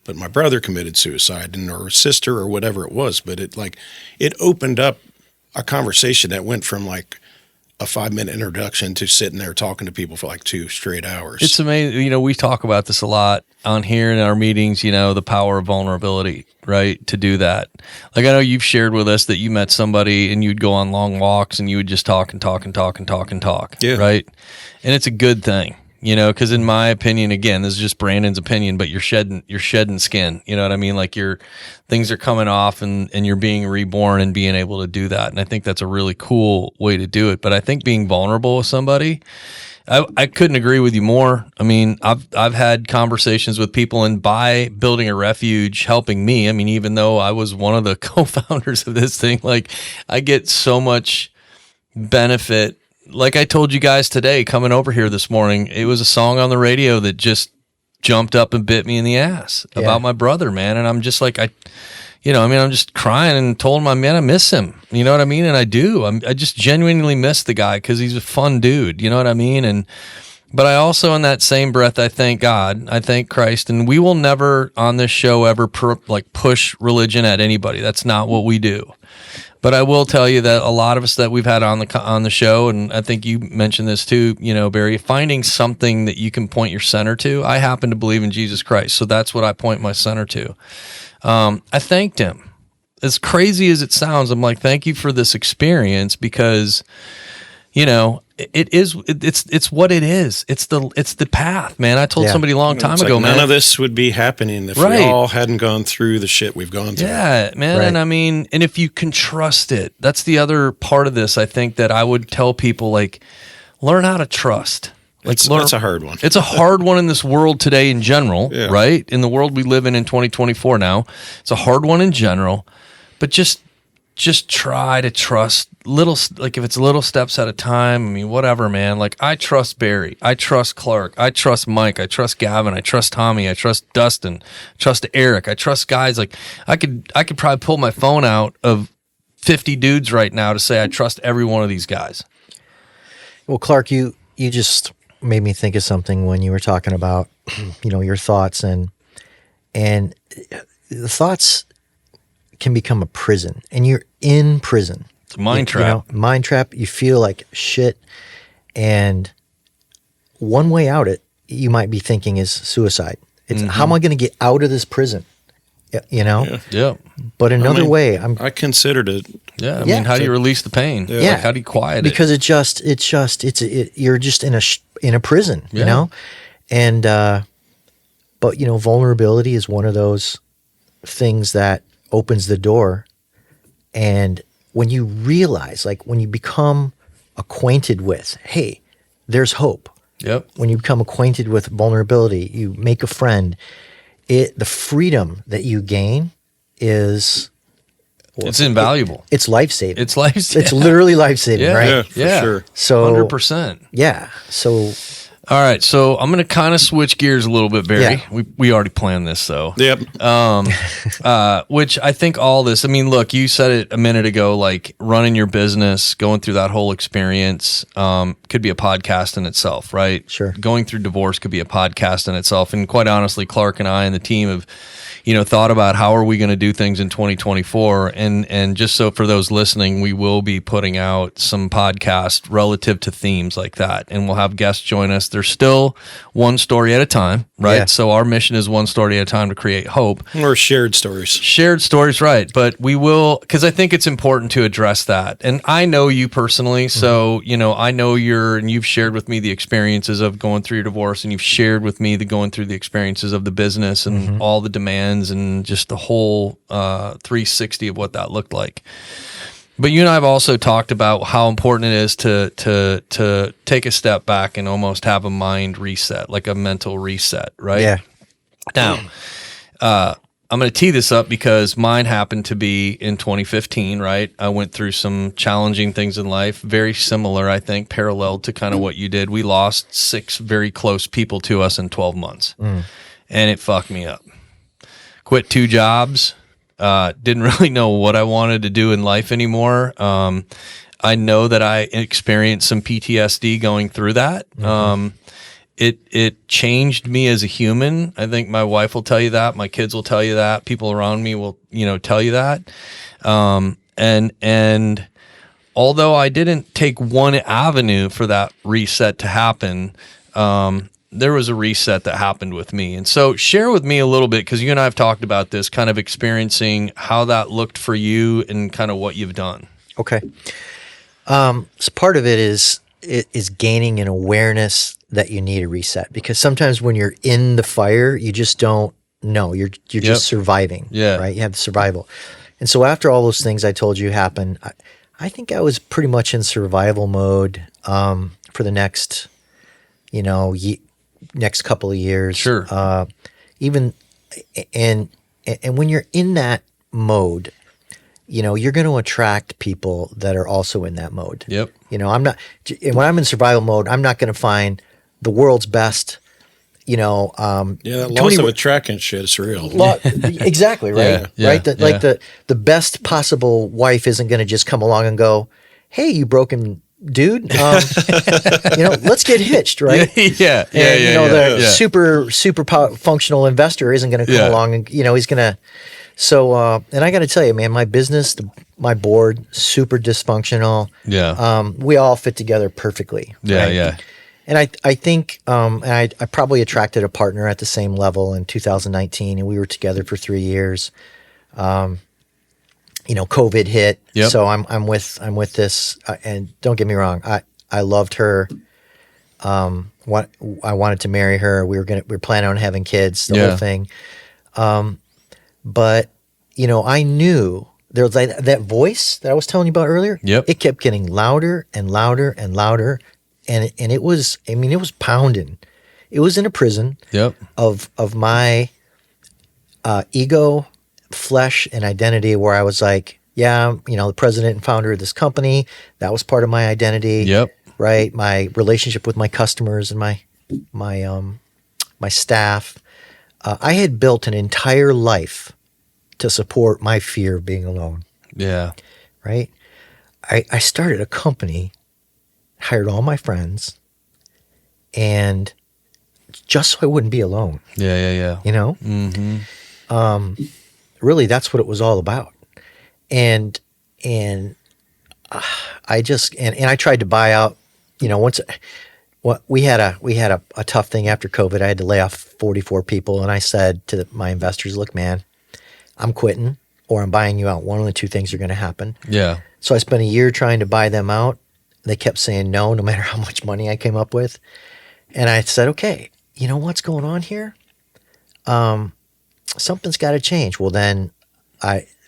but my brother committed suicide, or sister, or whatever it was. But it opened up a conversation that went from like a 5-minute introduction to sitting there talking to people for like 2 straight hours. It's amazing. We talk about this a lot on here in our meetings, the power of vulnerability, right? To do that. Like I know you've shared with us that you met somebody and you'd go on long walks and you would just talk and talk and talk and talk and talk. Yeah. Right. And it's a good thing, because in my opinion, again, this is just Brandon's opinion, but you're shedding skin. You know what I mean? Like things are coming off and you're being reborn and being able to do that. And I think that's a really cool way to do it. But I think being vulnerable with somebody, I couldn't agree with you more. I mean, I've had conversations with people, and by building A Refuge, helping me, I mean, even though I was one of the co-founders of this thing, like I get so much benefit. Like I told you guys today, coming over here this morning, it was a song on the radio that just jumped up and bit me in the ass about my brother, man. And I'm just like, I'm just crying and told him, man, I miss him. You know what I mean? And I do. I just genuinely miss the guy because he's a fun dude. You know what I mean? But I also, in that same breath, I thank God, I thank Christ, and we will never on this show ever push religion at anybody. That's not what we do. But I will tell you that a lot of us that we've had on the show, and I think you mentioned this too, Barry, finding something that you can point your center to. I happen to believe in Jesus Christ, so that's what I point my center to. I thanked him. As crazy as it sounds, I'm like, thank you for this experience, because, it's what it is. It's the path, man. I told somebody a long time ago, man. None of this would be happening if we all hadn't gone through the shit we've gone through. Yeah, man. Right. And I mean, and if you can trust it, that's the other part of this. I think that I would tell people, like, learn how to trust. That's a hard one. It's a hard one in this world today in general, right? In the world we live in 2024 now, it's a hard one in general. But just try to trust if it's little steps at a time. I mean, whatever, man. Like, I trust Barry. I trust Clark. I trust Mike. I trust Gavin. I trust Tommy. I trust Dustin. I trust Erik. I trust guys. Like, I could probably pull my phone out of 50 dudes right now to say I trust every one of these guys. Well, Clark, you just made me think of something when you were talking about, your thoughts, and the thoughts can become a prison, and you're in prison. It's a mind trap. Mind trap. You feel like shit, and one way out you might be thinking is suicide. It's how am I going to get out of this prison? Yeah. But another way, I considered it. Yeah. I mean, how do you release the pain? Yeah. Like, how do you quiet it? Because you're just in a prison, and but vulnerability is one of those things that opens the door And when you realize, like when you become acquainted with, hey, there's hope. Yep. When you become acquainted with vulnerability, you make a friend. The freedom that you gain is it's invaluable. It's life-saving. It's life-saving. It's literally life-saving, right? Yeah, for sure. So 100%. Yeah. So all right, so I'm going to kind of switch gears a little bit, Barry. Yeah. We already planned this, so. Yep. Which I think all this, I mean, look, you said it a minute ago, like running your business, going through that whole experience could be a podcast in itself, right? Sure. Going through divorce could be a podcast in itself. And quite honestly, Clark and I and the team have, thought about how are we going to do things in 2024. And just so for those listening, we will be putting out some podcasts relative to themes like that. And we'll have guests join us. There's still one story at a time, right? Yeah. So our mission is one story at a time to create hope. Or shared stories. Shared stories, right. But we will, because I think it's important to address that. And I know you personally, so, I know and you've shared with me the experiences of going through your divorce, and you've shared with me going through the experiences of the business and all the demands and just the whole 360 of what that looked like. But you and I have also talked about how important it is to take a step back and almost have a mind reset, like a mental reset, right? yeah. Now, I'm going to tee this up because mine happened to be in 2015, right? I went through some challenging things in life, very similar, I think, parallel to kind of what you did. We lost 6 very close people to us in 12 months, and it fucked me up. Quit 2 jobs. Didn't really know what I wanted to do in life anymore. I know that I experienced some PTSD going through that. It changed me as a human. I think my wife will tell you that. My kids will tell you that. People around me will, tell you that. And although I didn't take one avenue for that reset to happen, there was a reset that happened with me. And so share with me a little bit, because you and I have talked about this, kind of experiencing how that looked for you and kind of what you've done. Okay. So part of it is gaining an awareness that you need a reset, because sometimes when you're in the fire, you just don't know. You're just surviving. Yeah. Right. You have the survival. And so after all those things I told you happened, I think I was pretty much in survival mode for the next, next couple of years. Sure. And when you're in that mode, you're going to attract people that are also in that mode. Yep. When I'm in survival mode, I'm not going to find the world's best, that loss of attraction shit is real. Exactly. Right. Yeah, right. Like the best possible wife isn't going to just come along and go, "Hey, you broken dude, let's get hitched," right? The super functional investor isn't going to come along and he's going to. So, and I got to tell you, man, my business, my board, super dysfunctional. Yeah. We all fit together perfectly. Yeah. Right? Yeah. And I think, and I probably attracted a partner at the same level in 2019, and we were together for 3 years. COVID hit, so I'm with this, and don't get me wrong, I loved her. I wanted to marry her. We were planning on having kids, the whole thing. But I knew there was that voice that I was telling you about earlier. Yep. It kept getting louder and louder and louder, and it was pounding. It was in a prison. Yep. Of my ego, flesh, and identity, where I was like, the president and founder of this company. That was part of my identity. Yep. Right. My relationship with my customers and my staff. I had built an entire life to support my fear of being alone. Yeah. Right. I started a company, hired all my friends, and just so I wouldn't be alone. Yeah. Mm-hmm. Really, that's what it was all about. And I just and I tried to buy out. We had a tough thing after COVID. I had to lay off 44 people, and I said to my investors, "Look, man, I'm quitting, or I'm buying you out. One of the two things are going to happen." Yeah. So I spent a year trying to buy them out. They kept saying no matter how much money I came up with. And I said, "Okay, you know what's going on here? Something's got to change." Well, then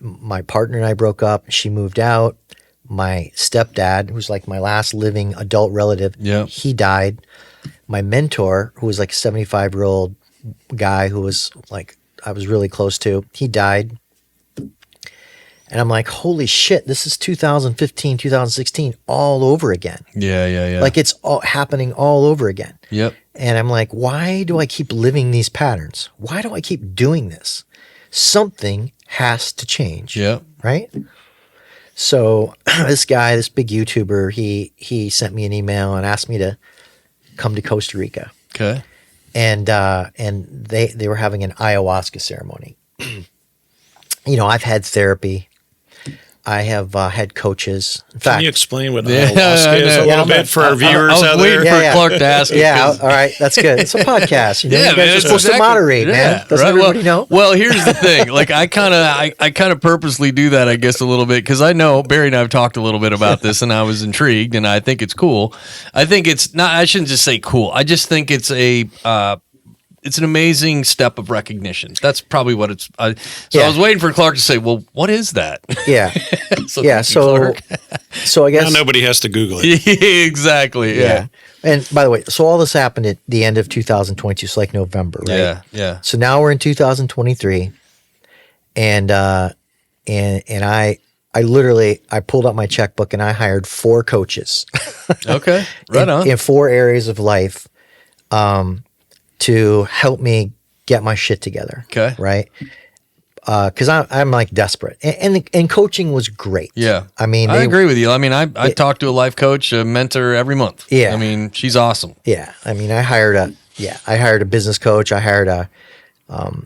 my partner and I broke up. She moved out. My stepdad, who's like my last living adult relative, he died. My mentor, who was like a 75-year-old guy who was like I was really close to, he died. And I'm like, holy shit, this is 2015, 2016 all over again. Yeah. Like it's all happening all over again. Yep. And I'm like, why do I keep living these patterns? Why do I keep doing this? Something has to change. Yep. Right? So this guy, this big YouTuber, he sent me an email and asked me to come to Costa Rica. Okay. And they were having an ayahuasca ceremony. I've had therapy. I have had coaches. In fact, can you explain what ayahuasca is a little bit for our viewers out there? I was waiting for Clark to ask. All right, that's good. It's a podcast. You guys are supposed to moderate, man. Doesn't everybody know? Well, here's the thing. Like I kind of purposely do that, I guess, a little bit because I know Barry and I have talked a little bit about this, and I was intrigued, and I think it's cool. I think it's not. I shouldn't just say cool. I just think it's it's an amazing step of recognition. That's probably what it's. I was waiting for Clark to say, "Well, what is that?" Yeah, so I guess now nobody has to Google it. Exactly. Yeah. And by the way, so all this happened at the end of 2022, so like November, right? Yeah. So now we're in 2023, and I literally pulled out my checkbook and I hired 4 coaches. Okay, right on. In 4 areas of life. To help me get my shit together. Okay. Right? Because I'm like desperate. And coaching was great. Yeah. I mean, I agree with you. I mean, I talk to a life coach, a mentor every month. Yeah. I mean, she's awesome. Yeah. I mean, I hired a business coach. I hired an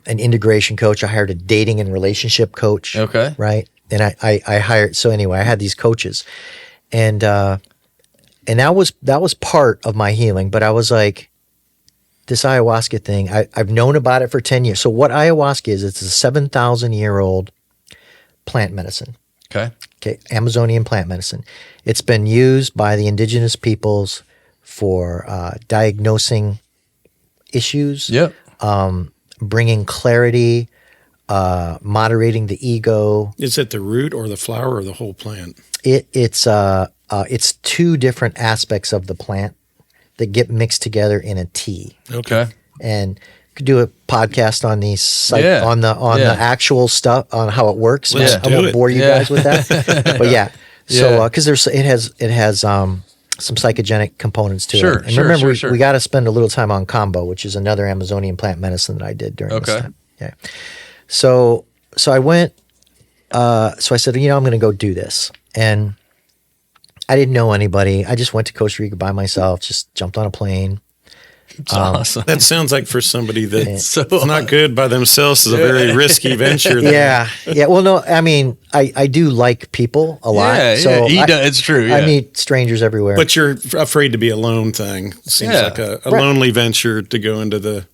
integration coach. I hired a dating and relationship coach. Okay. Right. And I hired, so anyway, I had these coaches and that was part of my healing, but I was like, this ayahuasca thing, I've known about it for 10 years. So what ayahuasca is, it's a 7,000-year-old plant medicine. Okay. Amazonian plant medicine. It's been used by the indigenous peoples for diagnosing issues, bringing clarity, moderating the ego. Is it the root or the flower or the whole plant? It's 2 different aspects of the plant that get mixed together in a tea. Okay. And could do a podcast on these on the actual stuff on how it works. I won't bore you guys with that. But so because it has some psychogenic components to it. And remember, we got to spend a little time on Kambo, which is another Amazonian plant medicine that I did during this time. Yeah. So I went. So I said, I'm going to go do this, and I didn't know anybody. I just went to Costa Rica by myself, just jumped on a plane. It's awesome. That sounds like for somebody that's not good by themselves is a very risky venture. Yeah. Well, no, I mean, I do like people a lot. So it's true. Yeah. I meet strangers everywhere. But you're afraid to be alone thing. Seems like a lonely venture to go into the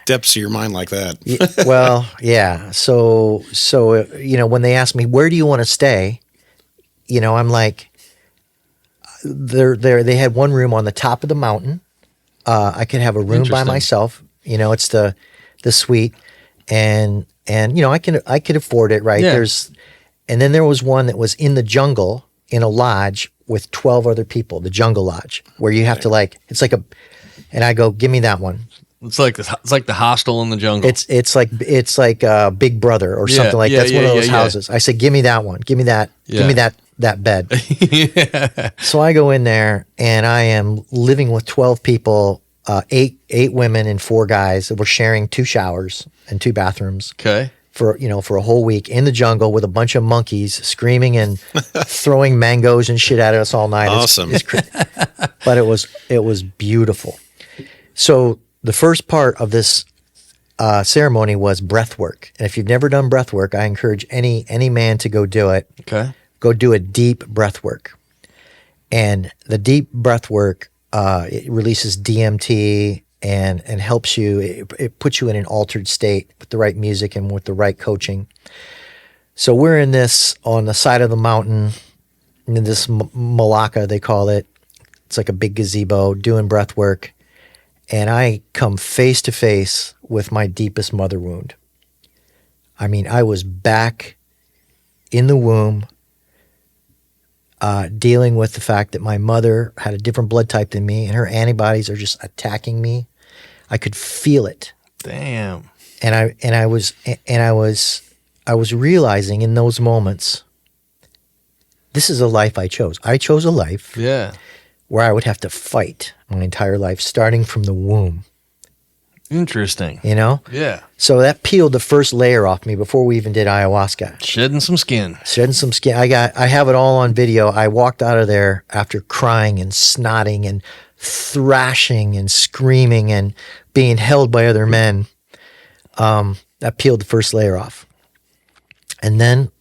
depths of your mind like that. Well, yeah. So when they ask me, where do you want to stay? I'm like, they had one room on the top of the mountain. I could have a room by myself. It's the suite, and I could afford it, right? Yeah. And then there was one that was in the jungle in a lodge with 12 other people, the jungle lodge, where you have to and I go, give me that one. It's like the hostel in the jungle. It's like Big Brother or something like that. That's one of those houses. I said, give me that one. Give me that. Give me that bed. So I go in there and I am living with 12 people, 8 women and 4 guys that were sharing 2 showers and 2 bathrooms. Okay. For a whole week in the jungle with a bunch of monkeys screaming and throwing mangoes and shit at us all night. Awesome. But it was beautiful. So the first part of this ceremony was breath work. And if you've never done breath work, I encourage any man to go do it. Okay. Go do a deep breath work. And the deep breath work, it releases DMT and helps you, it puts you in an altered state with the right music and with the right coaching. So we're in this on the side of the mountain, in this Malacca, they call it. It's like a big gazebo, doing breath work. And I come face to face with my deepest mother wound. I mean, I was back in the womb, dealing with the fact that my mother had a different blood type than me and her antibodies are just attacking me. I could feel it. Damn. And I was realizing in those moments, this is a life I chose. I chose a life where I would have to fight my entire life, starting from the womb. Interesting. You know? Yeah. So that peeled the first layer off me before we even did ayahuasca. Shedding some skin. I have it all on video. I walked out of there after crying and snotting and thrashing and screaming and being held by other men. That peeled the first layer off. And then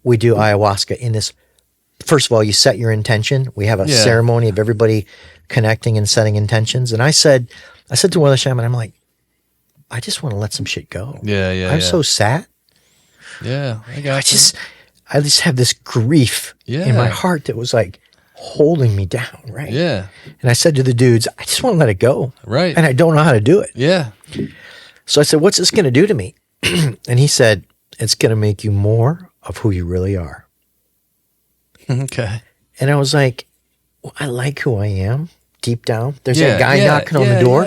we do ayahuasca in this. First of all, you set your intention. We have a ceremony of everybody connecting and setting intentions. And I said to one of the shaman, I'm like, I just want to let some shit go. I'm so sad. Yeah, I just have this grief in my heart that was like holding me down, right? Yeah. And I said to the dudes, I just want to let it go. Right. And I don't know how to do it. Yeah. So I said, what's this going to do to me? And he said, it's going to make you more of who you really are. Okay. And I was like, well, I like who I am. Deep down, there's a guy knocking on the door,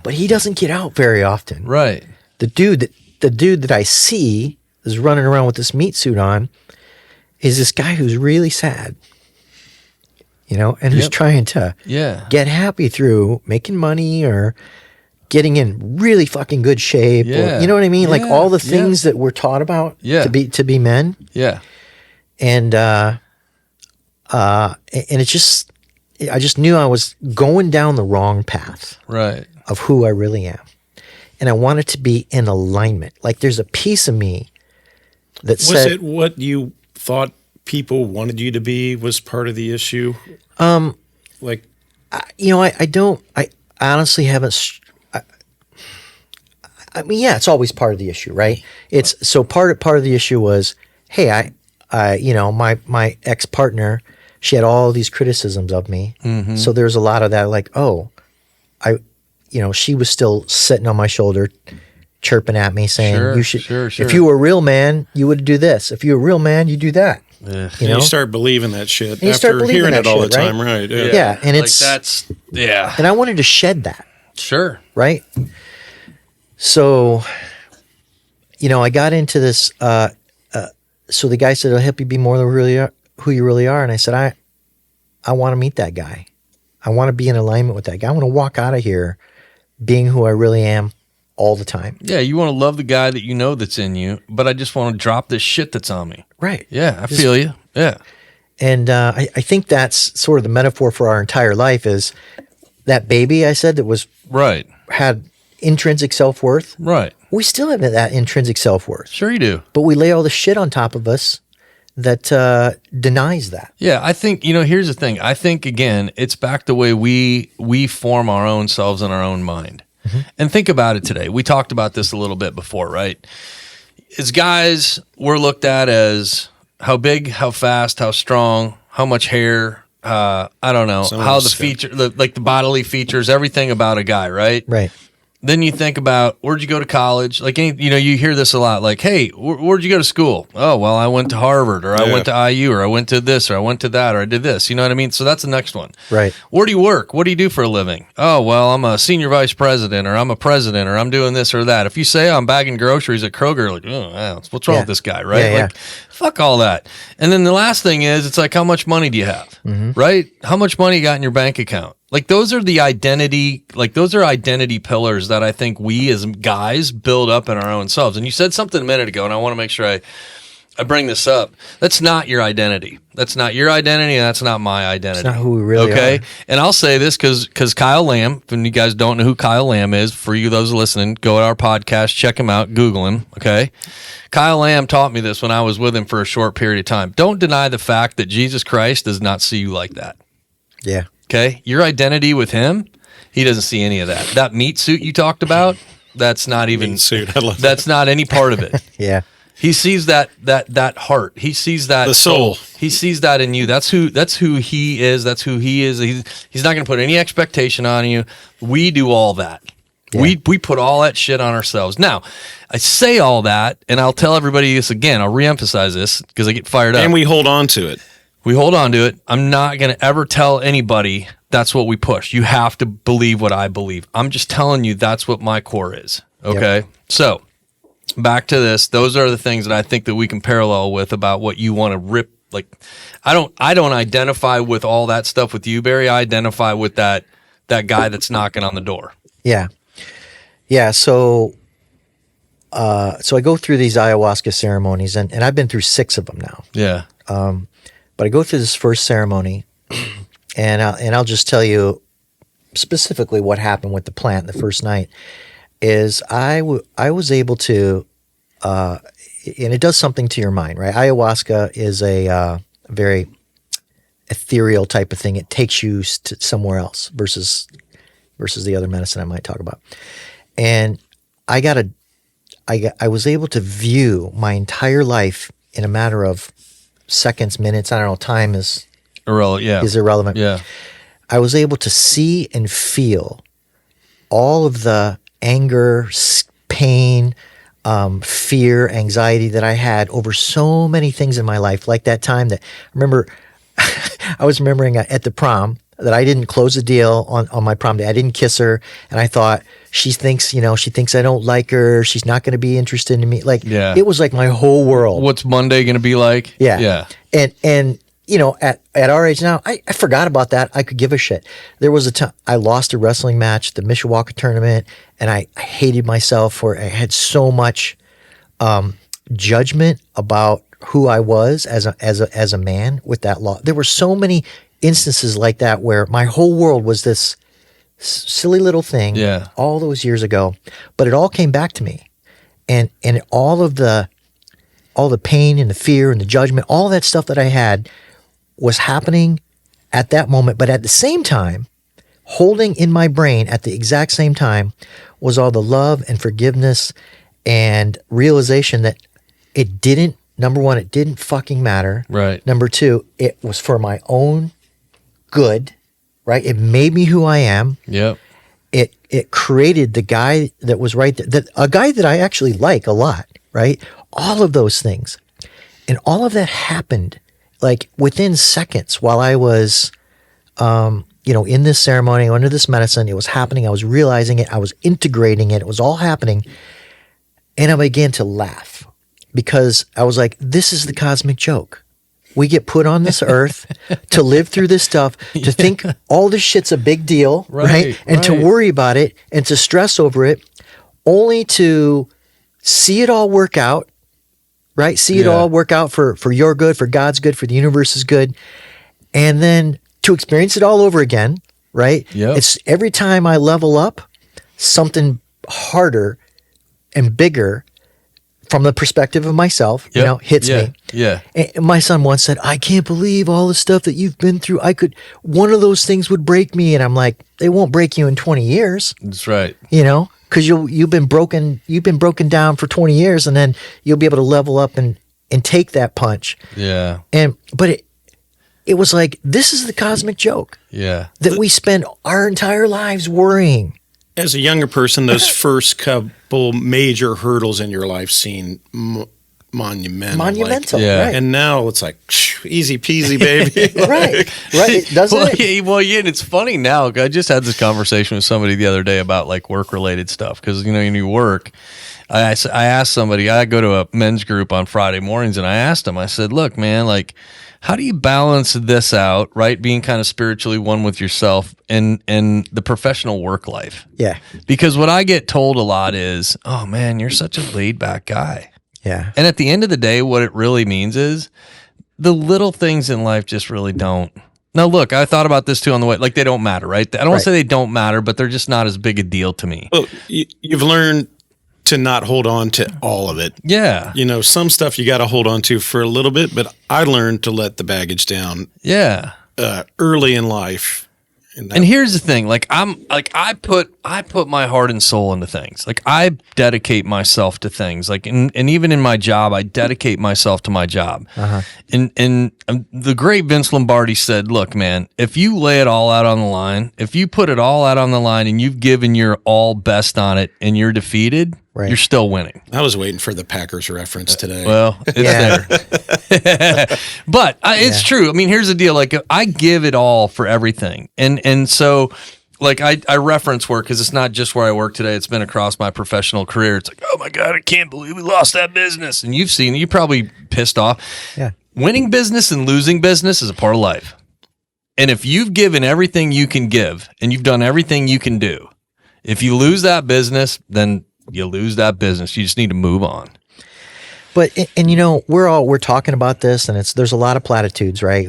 but he doesn't get out very often. Right. The dude that I see is running around with this meat suit on is this guy who's really sad, you know, and who's trying to get happy through making money or getting in really fucking good shape. Or, you know what I mean? Like all the things that we're taught about to be men. Yeah. And it's just. I just knew I was going down the wrong path of who I really am. And I wanted to be in alignment. Like there's a piece of me that said... Was it what you thought people wanted you to be was part of the issue? I honestly haven't... I mean, yeah, it's always part of the issue, right? It's so part of the issue was, hey, my ex-partner... She had all these criticisms of me. Mm-hmm. So there's a lot of that, like, she was still sitting on my shoulder, chirping at me, saying, if you were a real man, you would do this. If you were a real man, you do that. You start believing that shit after hearing it all the time, right? Yeah. And it's... That's... Yeah. And I wanted to shed that. Sure. Right? So, I got into this, so the guy said, I'll help you be more than who you really are. And I said, I want to meet that guy. I want to be in alignment with that guy. I want to walk out of here being who I really am all the time. Yeah, you want to love the guy that you know that's in you, but I just want to drop this shit that's on me. Right. Yeah, I feel you. Yeah. And I think that's sort of the metaphor for our entire life is that baby I said that was had intrinsic self-worth. Right. We still have that intrinsic self-worth. Sure you do. But we lay all the shit on top of us that denies that. Yeah, I think, here's the thing. I think, again, it's back the way we form our own selves in our own mind. Mm-hmm. And think about it today. We talked about this a little bit before, right? As guys, we're looked at as how big, how fast, how strong, how much hair, I don't know, how the feature, like the bodily features, everything about a guy, right? Right. Then you think about, where'd you go to college? Like, you hear this a lot. Like, hey, where'd you go to school? Oh, well, I went to Harvard, or I went to IU, or I went to this, or I went to that, or I did this. You know what I mean? So that's the next one. Right. Where do you work? What do you do for a living? Oh, well, I'm a senior vice president, or I'm a president, or I'm doing this or that. If you say I'm bagging groceries at Kroger, like, what's wrong with this guy, right? Yeah, like, fuck all that. And then the last thing is, it's like, how much money do you have, right? How much money you got in your bank account? Like those are identity pillars that I think we as guys build up in our own selves. And you said something a minute ago, and I want to make sure I bring this up. That's not your identity. That's not your identity, and that's not my identity. It's not who we really are. And I'll say this because Kyle Lamb, if you guys don't know who Kyle Lamb is, for you those listening, go to our podcast, check him out, Google him, okay? Kyle Lamb taught me this when I was with him for a short period of time. Don't deny the fact that Jesus Christ does not see you like that. Yeah. Okay, your identity with him, he doesn't see any of that. That meat suit you talked about, that's not even meat suit. I love that's not any part of it. Yeah, he sees that heart. He sees that the soul. He sees that in you. That's who he is. That's who he is. He's not going to put any expectation on you. We do all that. We put all that shit on ourselves. Now, I say all that, and I'll tell everybody this again. I'll reemphasize this because I get fired up. And we hold on to it. We hold on to it. I'm not going to ever tell anybody that's what we push. You have to believe what I believe. I'm just telling you that's what my core is. Okay? Yep. So, back to this. Those are the things that I think that we can parallel with about what you want to rip. Like, I don't identify with all that stuff with you, Barry. I identify with that guy that's knocking on the door. Yeah. Yeah, so I go through these ayahuasca ceremonies, and I've been through 6 of them now. Yeah. But I go through this first ceremony, and I'll just tell you specifically what happened with the plant the first night. Is I was able to, and it does something to your mind, right? Ayahuasca is a very ethereal type of thing. It takes you to somewhere else versus the other medicine I might talk about. And I was able to view my entire life in a matter of seconds, minutes. I don't know. Time is irrelevant. Yeah. Is irrelevant. Yeah. I was able to see and feel all of the anger, pain, fear, anxiety that I had over so many things in my life. Like that time that I remember, I was remembering at the prom that I didn't close the deal on my prom day. I didn't kiss her, and I thought she thinks I don't like her. She's not going to be interested in me. Like, it was like my whole world. What's Monday going to be like? Yeah. Yeah. And at our age now, I forgot about that. I could give a shit. There was a time I lost a wrestling match, the Mishawaka tournament, and I hated myself for I had so much judgment about who I was as a man with that law. There were so many instances like that where my whole world was this silly little thing all those years ago, but it all came back to me, and all the pain and the fear and the judgment, all that stuff that I had was happening at that moment. But at the same time, holding in my brain at the exact same time was all the love and forgiveness and realization that it didn't, number one, it didn't fucking matter. Right. Number two, it was for my own good, right? It made me who I am. Yep. It created the guy that was right there, a guy that I actually like a lot, right? All of those things. And all of that happened like within seconds while I was, in this ceremony, under this medicine. It was happening. I was realizing it. I was integrating it. It was all happening. And I began to laugh because I was like, this is the cosmic joke. We get put on this earth to live through this stuff, to think all this shit's a big deal, right? And to worry about it and to stress over it, only to see it all work out, right? See it all work out for your good, for God's good, for the universe's good. And then to experience it all over again, right? Yep. It's every time I level up, something harder and bigger from the perspective of myself, hits me. Yeah. And my son once said, I can't believe all the stuff that you've been through. One of those things would break me. And I'm like, they won't break you in 20 years. That's right. Because you've been broken down for 20 years, and then you'll be able to level up and take that punch. Yeah. But it was like, this is the cosmic joke. Yeah. That we spend our entire lives worrying. As a younger person, those first couple major hurdles in your life seem monumental. Right? And now it's like easy peasy, baby. Right. Doesn't it? Well, yeah, and it's funny now. I just had this conversation with somebody the other day about like work-related stuff because when you work, I asked somebody. I go to a men's group on Friday mornings, and I asked him. I said, "Look, man, like, how do you balance this out, right? Being kind of spiritually one with yourself and the professional work life." Yeah. Because what I get told a lot is, "Oh man, you're such a laid-back guy." Yeah. And at the end of the day, what it really means is the little things in life just really don't. Now, look, I thought about this too on the way. Like, they don't matter, right? I don't want to say they don't matter, but they're just not as big a deal to me. Well, you've learned to not hold on to all of it. Yeah. Some stuff you got to hold on to for a little bit, but I learned to let the baggage down. Yeah. Early in life. And here's the thing, like I put my heart and soul into things. Like I dedicate myself to things. Like and even in my job, I dedicate myself to my job. And the great Vince Lombardi said, "Look, man, if you lay it all out on the line, if you put it all out on the line, and you've given your all best on it, and you're defeated, you're still winning." I was waiting for the Packers reference today. Well, it's there. But it's true. I mean, here's the deal. Like I give it all for everything. And so like I reference work because it's not just where I work today. It's been across my professional career. It's like, oh my God, I can't believe we lost that business. And you probably pissed off. Yeah. Winning business and losing business is a part of life. And if you've given everything you can give and you've done everything you can do, if you lose that business, then you lose that business. You just need to move on. But and you know, we're talking about this, and there's a lot of platitudes, right?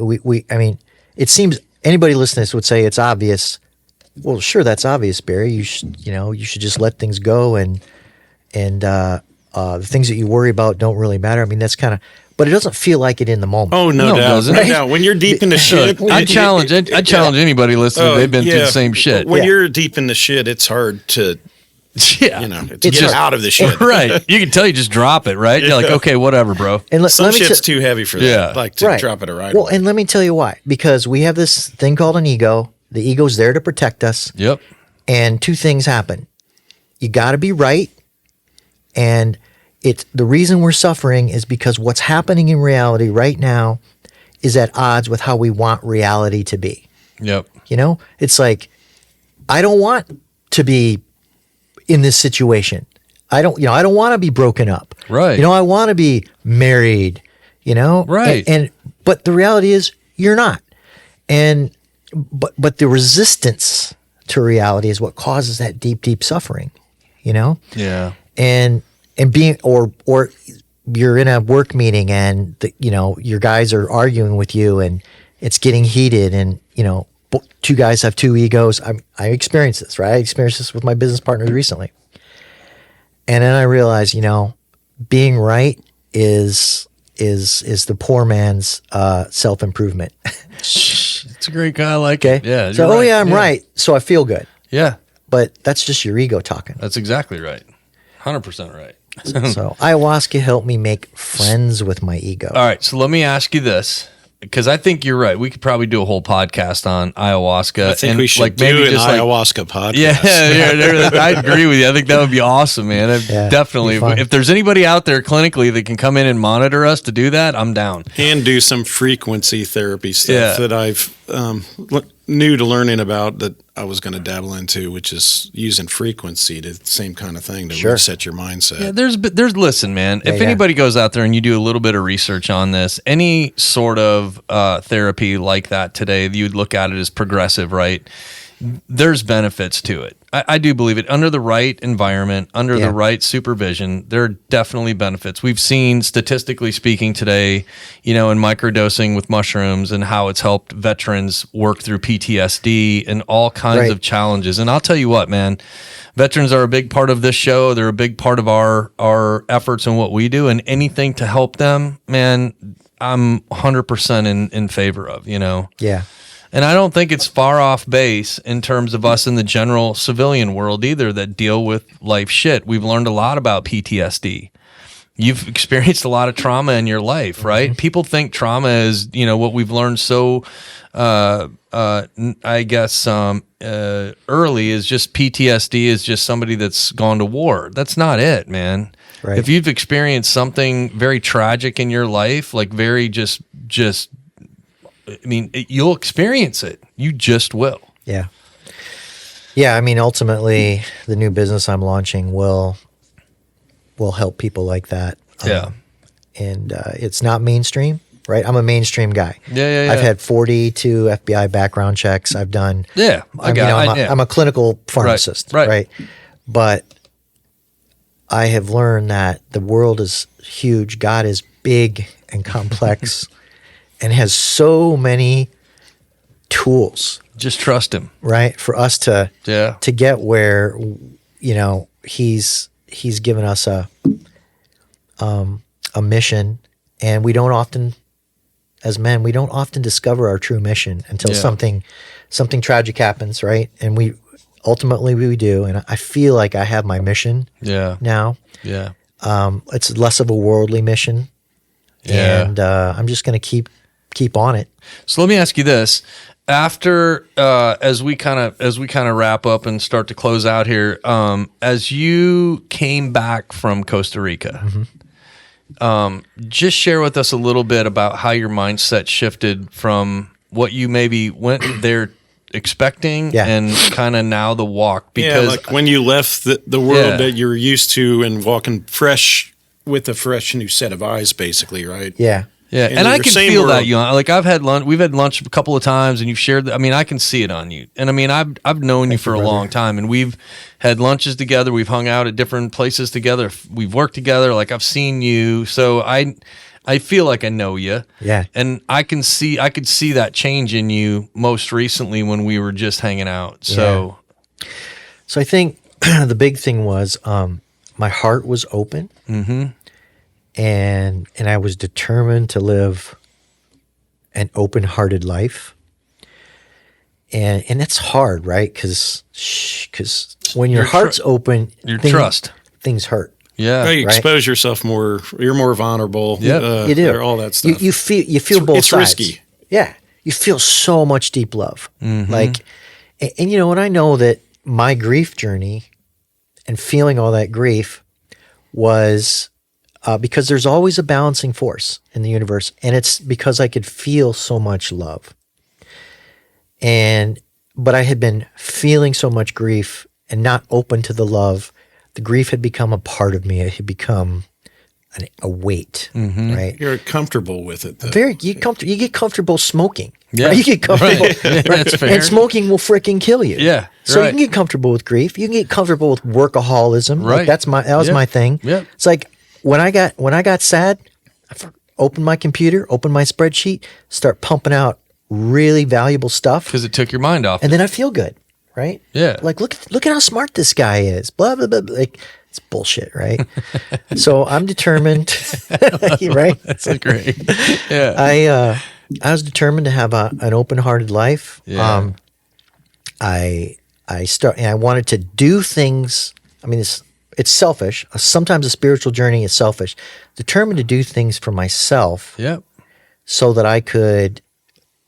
I mean, it seems anybody listening to this would say it's obvious. Well, sure, that's obvious, Barry. You should just let things go, and the things that you worry about don't really matter. I mean, that's kind of, but it doesn't feel like it in the moment. Oh, no doubt. No doubt. When you're deep in the shit. I challenge anybody listening. They've been through the same shit. When you're deep in the shit, it's hard to, to get out of the shit. Right. You can tell you just drop it, right? You're like, okay, whatever, bro. And some shit's too heavy for that. Yeah. Like to drop it right Well, and let me tell you why. Because we have this thing called an ego. The ego's there to protect us. Yep. And two things happen. You got to be right. And the reason we're suffering is because what's happening in reality right now is at odds with how we want reality to be. Yep. You know, it's like, I don't want to be in this situation. I don't want to be broken up. Right. I want to be married, Right. But the reality is you're not. But the resistance to reality is what causes that deep, deep suffering, Yeah. And being, or you're in a work meeting and your guys are arguing with you and it's getting heated and, two guys have two egos. I experienced this, right? I experienced this with my business partners recently. And then I realized, being right is the poor man's self-improvement. It's a great guy. I like it. Yeah. So, I'm right. So I feel good. Yeah. But that's just your ego talking. That's exactly right. 100% right. So ayahuasca helped me make friends with my ego. All right. So let me ask you this. Because I think you're right. We could probably do a whole podcast on ayahuasca. I think we should do an ayahuasca podcast. Yeah, I agree with you. I think that would be awesome, man. Definitely. If there's anybody out there clinically that can come in and monitor us to do that, I'm down. And do some frequency therapy stuff that I've new to learning about that I was going to dabble into, which is using frequency to the same kind of thing to reset your mindset. Yeah, there's listen, man. If anybody goes out there and you do a little bit of research on this, any sort of therapy like that today, you'd look at it as progressive, right? There's benefits to it. I do believe it. Under the right environment, under the right supervision, there are definitely benefits. We've seen, statistically speaking today, in microdosing with mushrooms and how it's helped veterans work through PTSD and all kinds of challenges. And I'll tell you what, man, veterans are a big part of this show. They're a big part of our efforts and what we do, and anything to help them, man, I'm 100% in favor of, Yeah. And I don't think it's far off base in terms of us in the general civilian world either that deal with life shit. We've learned a lot about PTSD. You've experienced a lot of trauma in your life, right? Mm-hmm. People think trauma is, what we've learned so, I guess, early is just PTSD is just somebody that's gone to war. That's not it, man. Right. If you've experienced something very tragic in your life, like very just you'll experience it. You just will. Yeah. Yeah. Ultimately, the new business I'm launching will help people like that. And it's not mainstream, right? I'm a mainstream guy. Yeah. I've had 42 FBI background checks. I've done. Yeah. I'm a clinical pharmacist, right? But I have learned that the world is huge. God is big and complex. And has so many tools. Just trust him, right? For us to get where, he's given us a mission, and we don't often as men, we don't often discover our true mission until something tragic happens, right? And we do. And I feel like I have my mission now. Yeah. It's less of a worldly mission. Yeah. And I'm just going to keep on it. So let me ask you this. After as we kind of wrap up and start to close out here, as you came back from Costa Rica, just share with us a little bit about how your mindset shifted from what you maybe went there expecting and kind of now the walk. Because like when you left the world that you're used to and walking fresh with a fresh new set of eyes, basically, right? Yeah. Yeah, and I can feel that, you know, like we've had lunch a couple of times, and you've shared. I mean, I can see it on you, and I mean, I've known you for a long time, and we've had lunches together, we've hung out at different places together, we've worked together. Like I've seen you, so I feel like I know you. Yeah, and I could see that change in you most recently when we were just hanging out. So I think the big thing was my heart was open. Mm-hmm. And I was determined to live an open-hearted life, and that's hard, right? Because when your heart's open, things hurt. Yeah, you expose yourself more. You're more vulnerable. Yeah, you do all that stuff. You feel both sides. It's risky. Yeah, you feel so much deep love. Like, and you know, and I know that my grief journey and feeling all that grief was. Because there's always a balancing force in the universe, and it's because I could feel so much love. But I had been feeling so much grief and not open to the love. The grief had become a part of me. It had become a weight, right? You're comfortable with it, though. You get comfortable smoking. Yeah, right? You get comfortable, right. That's fair. And smoking will freaking kill you. Yeah, so you can get comfortable with grief. You can get comfortable with workaholism. Right. Like that was my thing. Yeah. It's like. When I got sad, I opened my computer, opened my spreadsheet, start pumping out really valuable stuff because it took your mind off, and then I feel good, right? Yeah, like look at how smart this guy is. Blah blah blah. Like it's bullshit, right? So I'm determined, right? That's so great. Yeah, I was determined to have an open-hearted life. Yeah. I wanted to do things. I mean, it's selfish. Sometimes a spiritual journey is selfish. Determined to do things for myself so that I could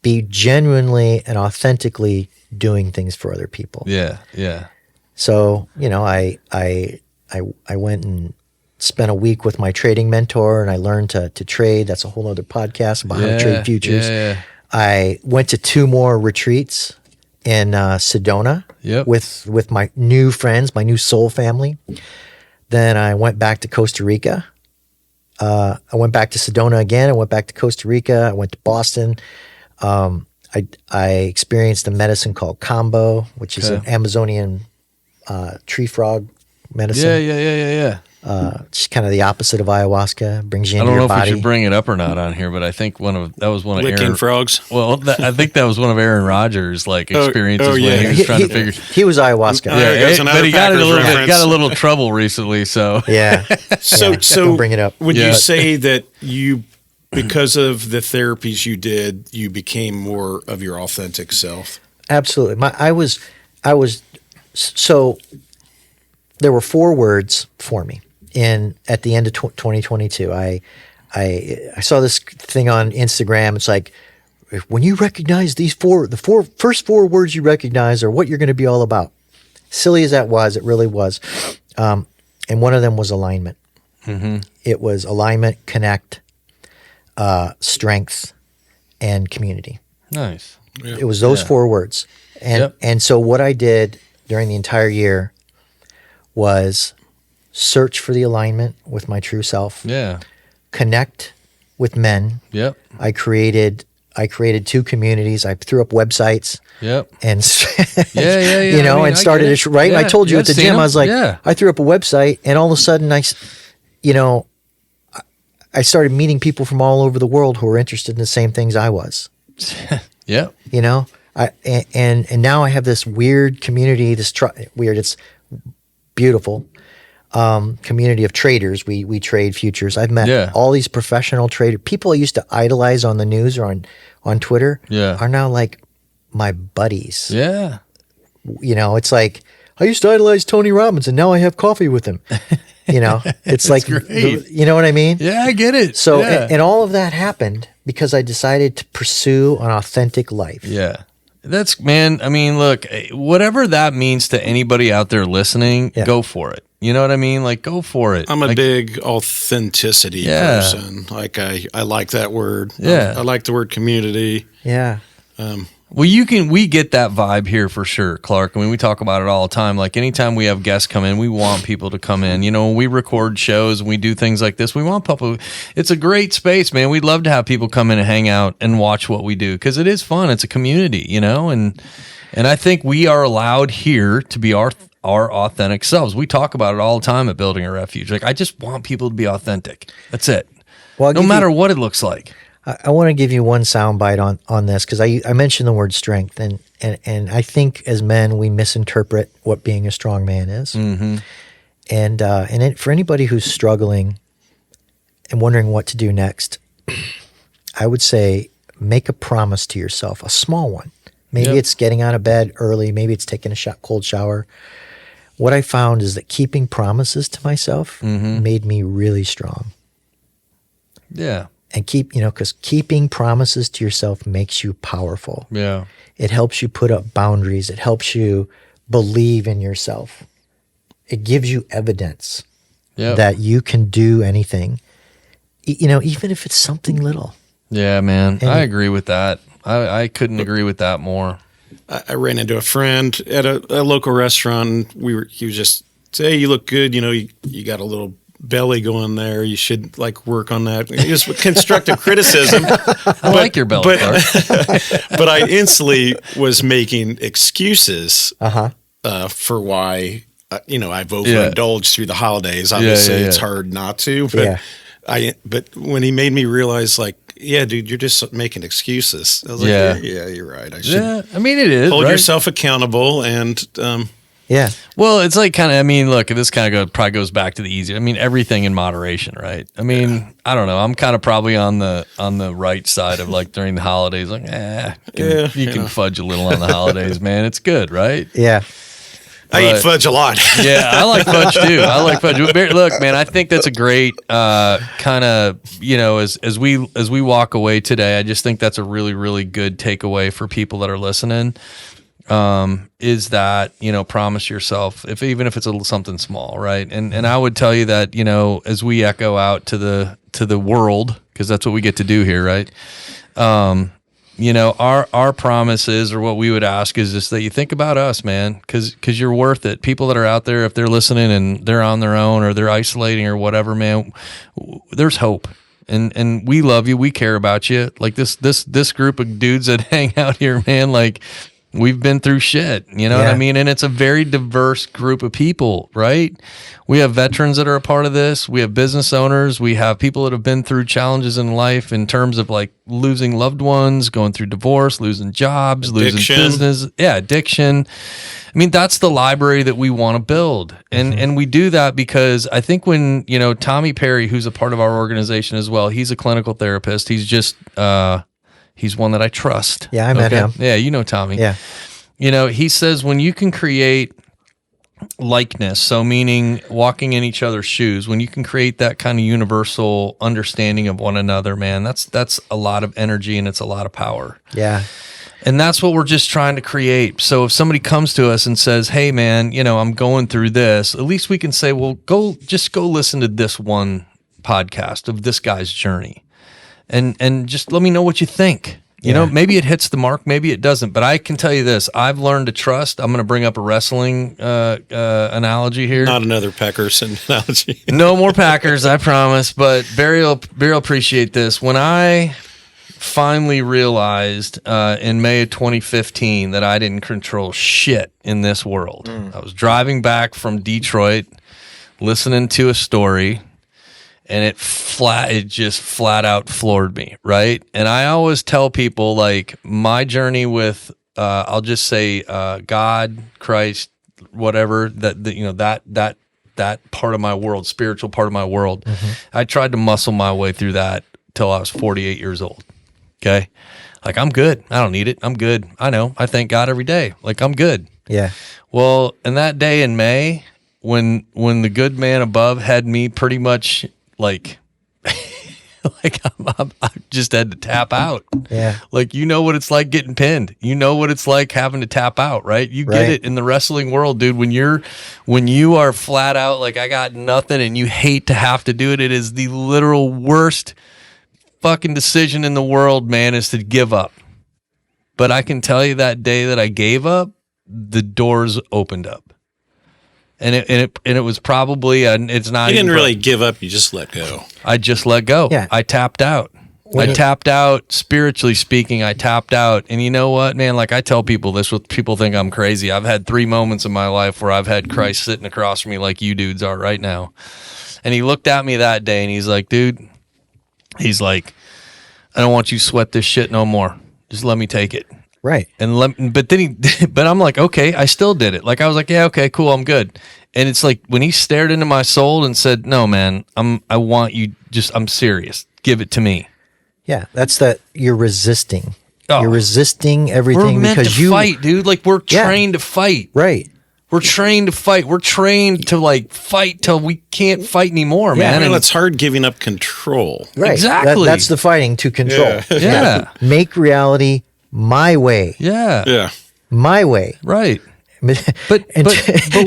be genuinely and authentically doing things for other people. Yeah, yeah. So, you know, I went and spent a week with my trading mentor, and I learned to trade. That's a whole other podcast about how to trade futures. Yeah. I went to 2 more retreats in Sedona with my new friends, my new soul family. Then I went back to Costa Rica. I went back to Sedona again. I went back to Costa Rica. I went to Boston. I experienced a medicine called Kambo, which is an Amazonian tree frog medicine. Yeah. It's kind of the opposite of ayahuasca. Brings you into your body. I don't know if we should bring it up or not on here, but I think that was one of Licking Aaron frogs. Well, I think that was one of Aaron Rodgers' experiences when he was trying to figure. He was ayahuasca. But he got a little trouble recently. So So don't bring it up. Would you say that you, because of the therapies you did, you became more of your authentic self? Absolutely. I was so. There were 4 words for me. At the end of 2022, I saw this thing on Instagram. It's like, when you recognize the first 4 words you recognize are what you're going to be all about. Silly as that was, it really was. And one of them was alignment. Mm-hmm. It was alignment, connect, strength, and community. Nice. It was those 4 words. And so what I did during the entire year was search for the alignment with my true self. Yeah. Connect with men. Yep. I created 2 communities. I threw up websites. Yep. And you know, and started it right. I told you at the gym, I was like, I threw up a website, and all of a sudden I started meeting people from all over the world who were interested in the same things I was. Yeah. You know, and now I have this weird community. It's beautiful. community of traders. We trade futures. I've met all these professional traders. People I used to idolize on the news or on Twitter are now like my buddies. Yeah. It's like, I used to idolize Tony Robbins and now I have coffee with him. It's like, you know what I mean? Yeah, I get it. So, and all of that happened because I decided to pursue an authentic life. Yeah. Man, I mean, look, whatever that means to anybody out there listening, go for it. You know what I mean? Like, go for it. I'm a big authenticity person. Like, I like that word. Yeah. I like the word community. Yeah. Well, we get that vibe here for sure, Clark. I mean, we talk about it all the time. Like, anytime we have guests come in, we want people to come in. When we record shows and we do things like this, we want people. It's a great space, man. We'd love to have people come in and hang out and watch what we do because it is fun. It's a community, and I think we are allowed here to be our authentic selves. We talk about it all the time at Building a Refuge. Like, I just want people to be authentic. That's it. Well, no matter what it looks like. I want to give you one soundbite on this because I mentioned the word strength, and I think as men we misinterpret what being a strong man is, and for anybody who's struggling and wondering what to do next, I would say make a promise to yourself, a small one. Maybe it's getting out of bed early, maybe it's taking a cold shower. What I found is that keeping promises to myself made me really strong. Yeah. And because keeping promises to yourself makes you powerful. Yeah. It helps you put up boundaries. It helps you believe in yourself. It gives you evidence that you can do anything, even if it's something little. Yeah, man. I agree with that. I couldn't agree with that more. I ran into a friend at a local restaurant. And he was just, hey, you look good. You got a little belly going there. You should work on that. Just constructive criticism. I like your belly part. But I instantly was making excuses for why I've overindulged through the holidays. Obviously, it's hard not to. But but when he made me realize, dude, you're just making excuses. I was like, yeah, you're right. I should. Yeah, I mean, it is hold yourself accountable and. Yeah. Well, it's look, this kind of probably goes back to the easy. I mean, everything in moderation, right? I mean, I don't know. I'm kind of probably on the right side of during the holidays, you can fudge a little on the holidays, man. It's good, right? Yeah. I eat fudge a lot. Yeah, I like fudge too. I like fudge. Look, man, I think that's a great kind of, as we walk away today, I just think that's a really, really good takeaway for people that are listening. Is that, promise yourself, even if it's some small, right? And I would tell you that, as we echo out to the world, because that's what we get to do here, right? Our promises, or what we would ask, is just that you think about us, man, because you're worth it. People that are out there, if they're listening and they're on their own or they're isolating or whatever, man, there's hope. And we love you. We care about you. This group of dudes that hang out here, man, we've been through shit, what I mean? And it's a very diverse group of people, right? We have veterans that are a part of this. We have business owners. We have people that have been through challenges in life in terms of losing loved ones, going through divorce, losing jobs, losing business. Yeah, addiction. I mean, that's the library that we want to build. And we do that because I think when, Tommy Perry, who's a part of our organization as well, he's a clinical therapist. He's just, he's one that I trust. Yeah, I met him. Yeah, Tommy. Yeah. He says when you can create likeness, so meaning walking in each other's shoes, when you can create that kind of universal understanding of one another, man, that's a lot of energy and it's a lot of power. Yeah. And that's what we're just trying to create. So if somebody comes to us and says, hey, man, I'm going through this, at least we can say, well, go listen to this one podcast of this guy's journey. And just let me know what you think. Maybe it hits the mark, maybe it doesn't. But I can tell you this: I've learned to trust. I'm going to bring up a wrestling analogy here. Not another Packers analogy. No more Packers, I promise. But Barry will appreciate this. When I finally realized in May of 2015 that I didn't control shit in this world, I was driving back from Detroit, listening to a story. And it just flat out floored me, right? And I always tell people my journey with, I'll just say God, Christ, whatever, that that part of my world, spiritual part of my world. I tried to muscle my way through that till I was 48 years old. Okay. Like, I'm good. I don't need it. I'm good. I know. I thank God every day. Like, I'm good. Yeah. Well, and that day in May, when the good man above had me pretty much like, like I just had to tap out. Yeah. Like, you know what it's like getting pinned. You know what it's like having to tap out, right? You get it in the wrestling world, dude. When you are flat out, like, I got nothing, and you hate to have to do it, it is the literal worst fucking decision in the world, man, is to give up. But I can tell you that day that I gave up, the doors opened up. And it was probably it's not. You didn't really give up. You just let go. I just let go. Yeah. I tapped out. Tapped out, spiritually speaking. I tapped out. And you know what, man? Like, I tell people this, people think I'm crazy. I've had 3 moments in my life where I've had Christ sitting across from me like you dudes are right now. And he looked at me that day and he's like, dude, he's like, I don't want you to sweat this shit no more. Just let me take it. Right. But I'm like, okay, I still did it. Like, I was like, yeah, okay, cool, I'm good. And it's like when he stared into my soul and said, no, man, I want you, I'm serious. Give it to me. Yeah. That's that you're resisting. Oh. You're resisting everything we're meant because to fight, dude. Like, we're trained to fight. Right. We're trained to fight. We're trained to like fight till we can't fight anymore, man. And it's hard giving up control. Right. Exactly. That's the fighting to control. Yeah. Make reality my way. Yeah. Yeah. My way. Right. But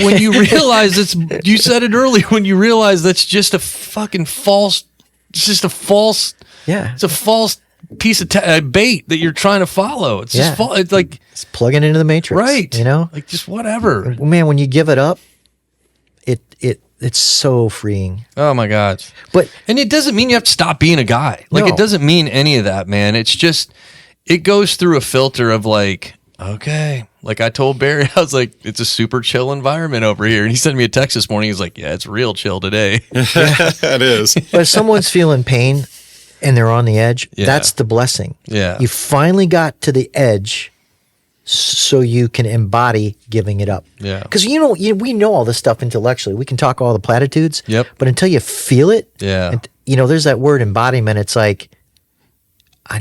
when you realize you said it earlier, when you realize that's just a fucking false, it's just a false, it's a false piece of bait that you're trying to follow. It's just false. It's like, it's plugging into the matrix. Right. You know? Like, just whatever. Man, when you give it up, it's so freeing. Oh my God. And it doesn't mean you have to stop being a guy. Like, it doesn't mean any of that, man. It's just, it goes through a filter of like, okay. Like, I told Barry, I was like, it's a super chill environment over here. And he sent me a text this morning. He's like, yeah, it's real chill today. It is. But if someone's feeling pain and they're on the edge, that's the blessing. Yeah. You finally got to the edge so you can embody giving it up. Yeah. Because we know all this stuff intellectually. We can talk all the platitudes. Yep. But until you feel it, Yeah. And, there's that word embodiment. It's like,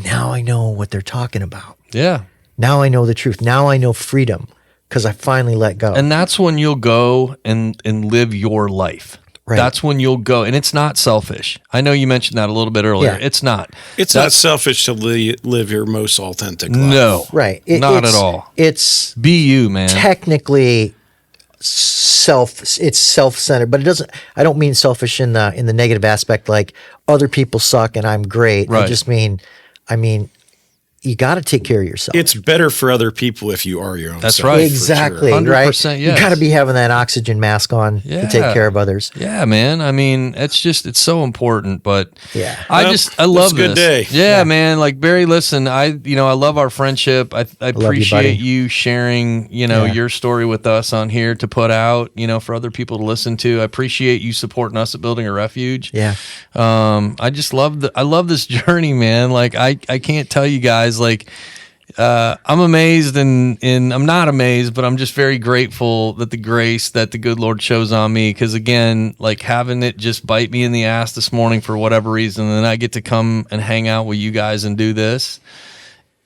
now I know what they're talking about. Yeah. Now I know the truth. Now I know freedom because I finally let go. And that's when you'll go and live your life. Right. That's when you'll go. And it's not selfish. I know you mentioned that a little bit earlier. Yeah. It's not. It's not selfish to live your most authentic life. No. Right. Not at all. It's be you, man. Technically it's self-centered, but I don't mean selfish in the negative aspect, like other people suck and I'm great. Right. I just mean, you got to take care of yourself. It's better for other people if you are your own. That's right. Exactly. Sure. Right. Yes. You got to be having that oxygen mask on to take care of others. Yeah, man. I mean, it's so important, but I love this. Good day. Yeah, man. Like, Barry, listen, I love our friendship. I appreciate you sharing, your story with us on here to put out, for other people to listen to. I appreciate you supporting us at Building a Refuge. Yeah. I just I love this journey, man. Like, I can't tell you guys, like, I'm amazed and I'm not amazed, but I'm just very grateful that the grace that the good Lord shows on me. Because again, like, having it just bite me in the ass this morning for whatever reason, and then I get to come and hang out with you guys and do this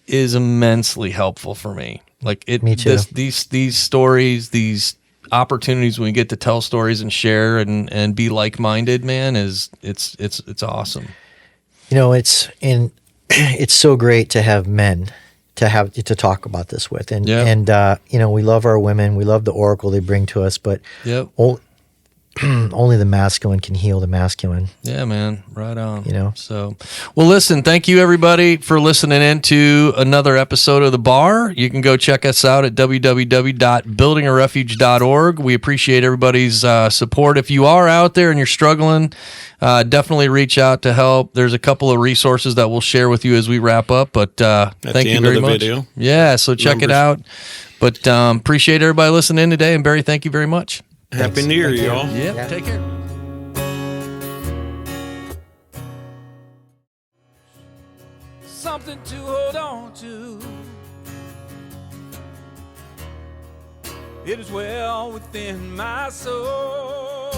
is immensely helpful for me. Like, me too. These stories, these opportunities when we get to tell stories and share and be like-minded, man, it's awesome. It's so great to have men to talk about this with, and we love our women, we love the oracle they bring to us, but only the masculine can heal the masculine. Yeah, man, right on. So, well, listen, thank you everybody for listening in to another episode of The Bar. You can go check us out at www.buildingarefuge.org. We appreciate everybody's support. If you are out there and you're struggling, definitely reach out to help. There's a couple of resources that we'll share with you as we wrap up, but thank you very much. Video. Yeah, so check it out. But appreciate everybody listening in today, and Barry, thank you very much. Happy New Year, y'all. Yeah, take care. Something to hold on to. It is well within my soul.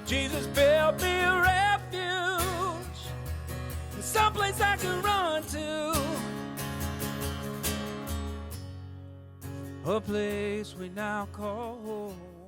Jesus built me a refuge, someplace I can run to, a place we now call home.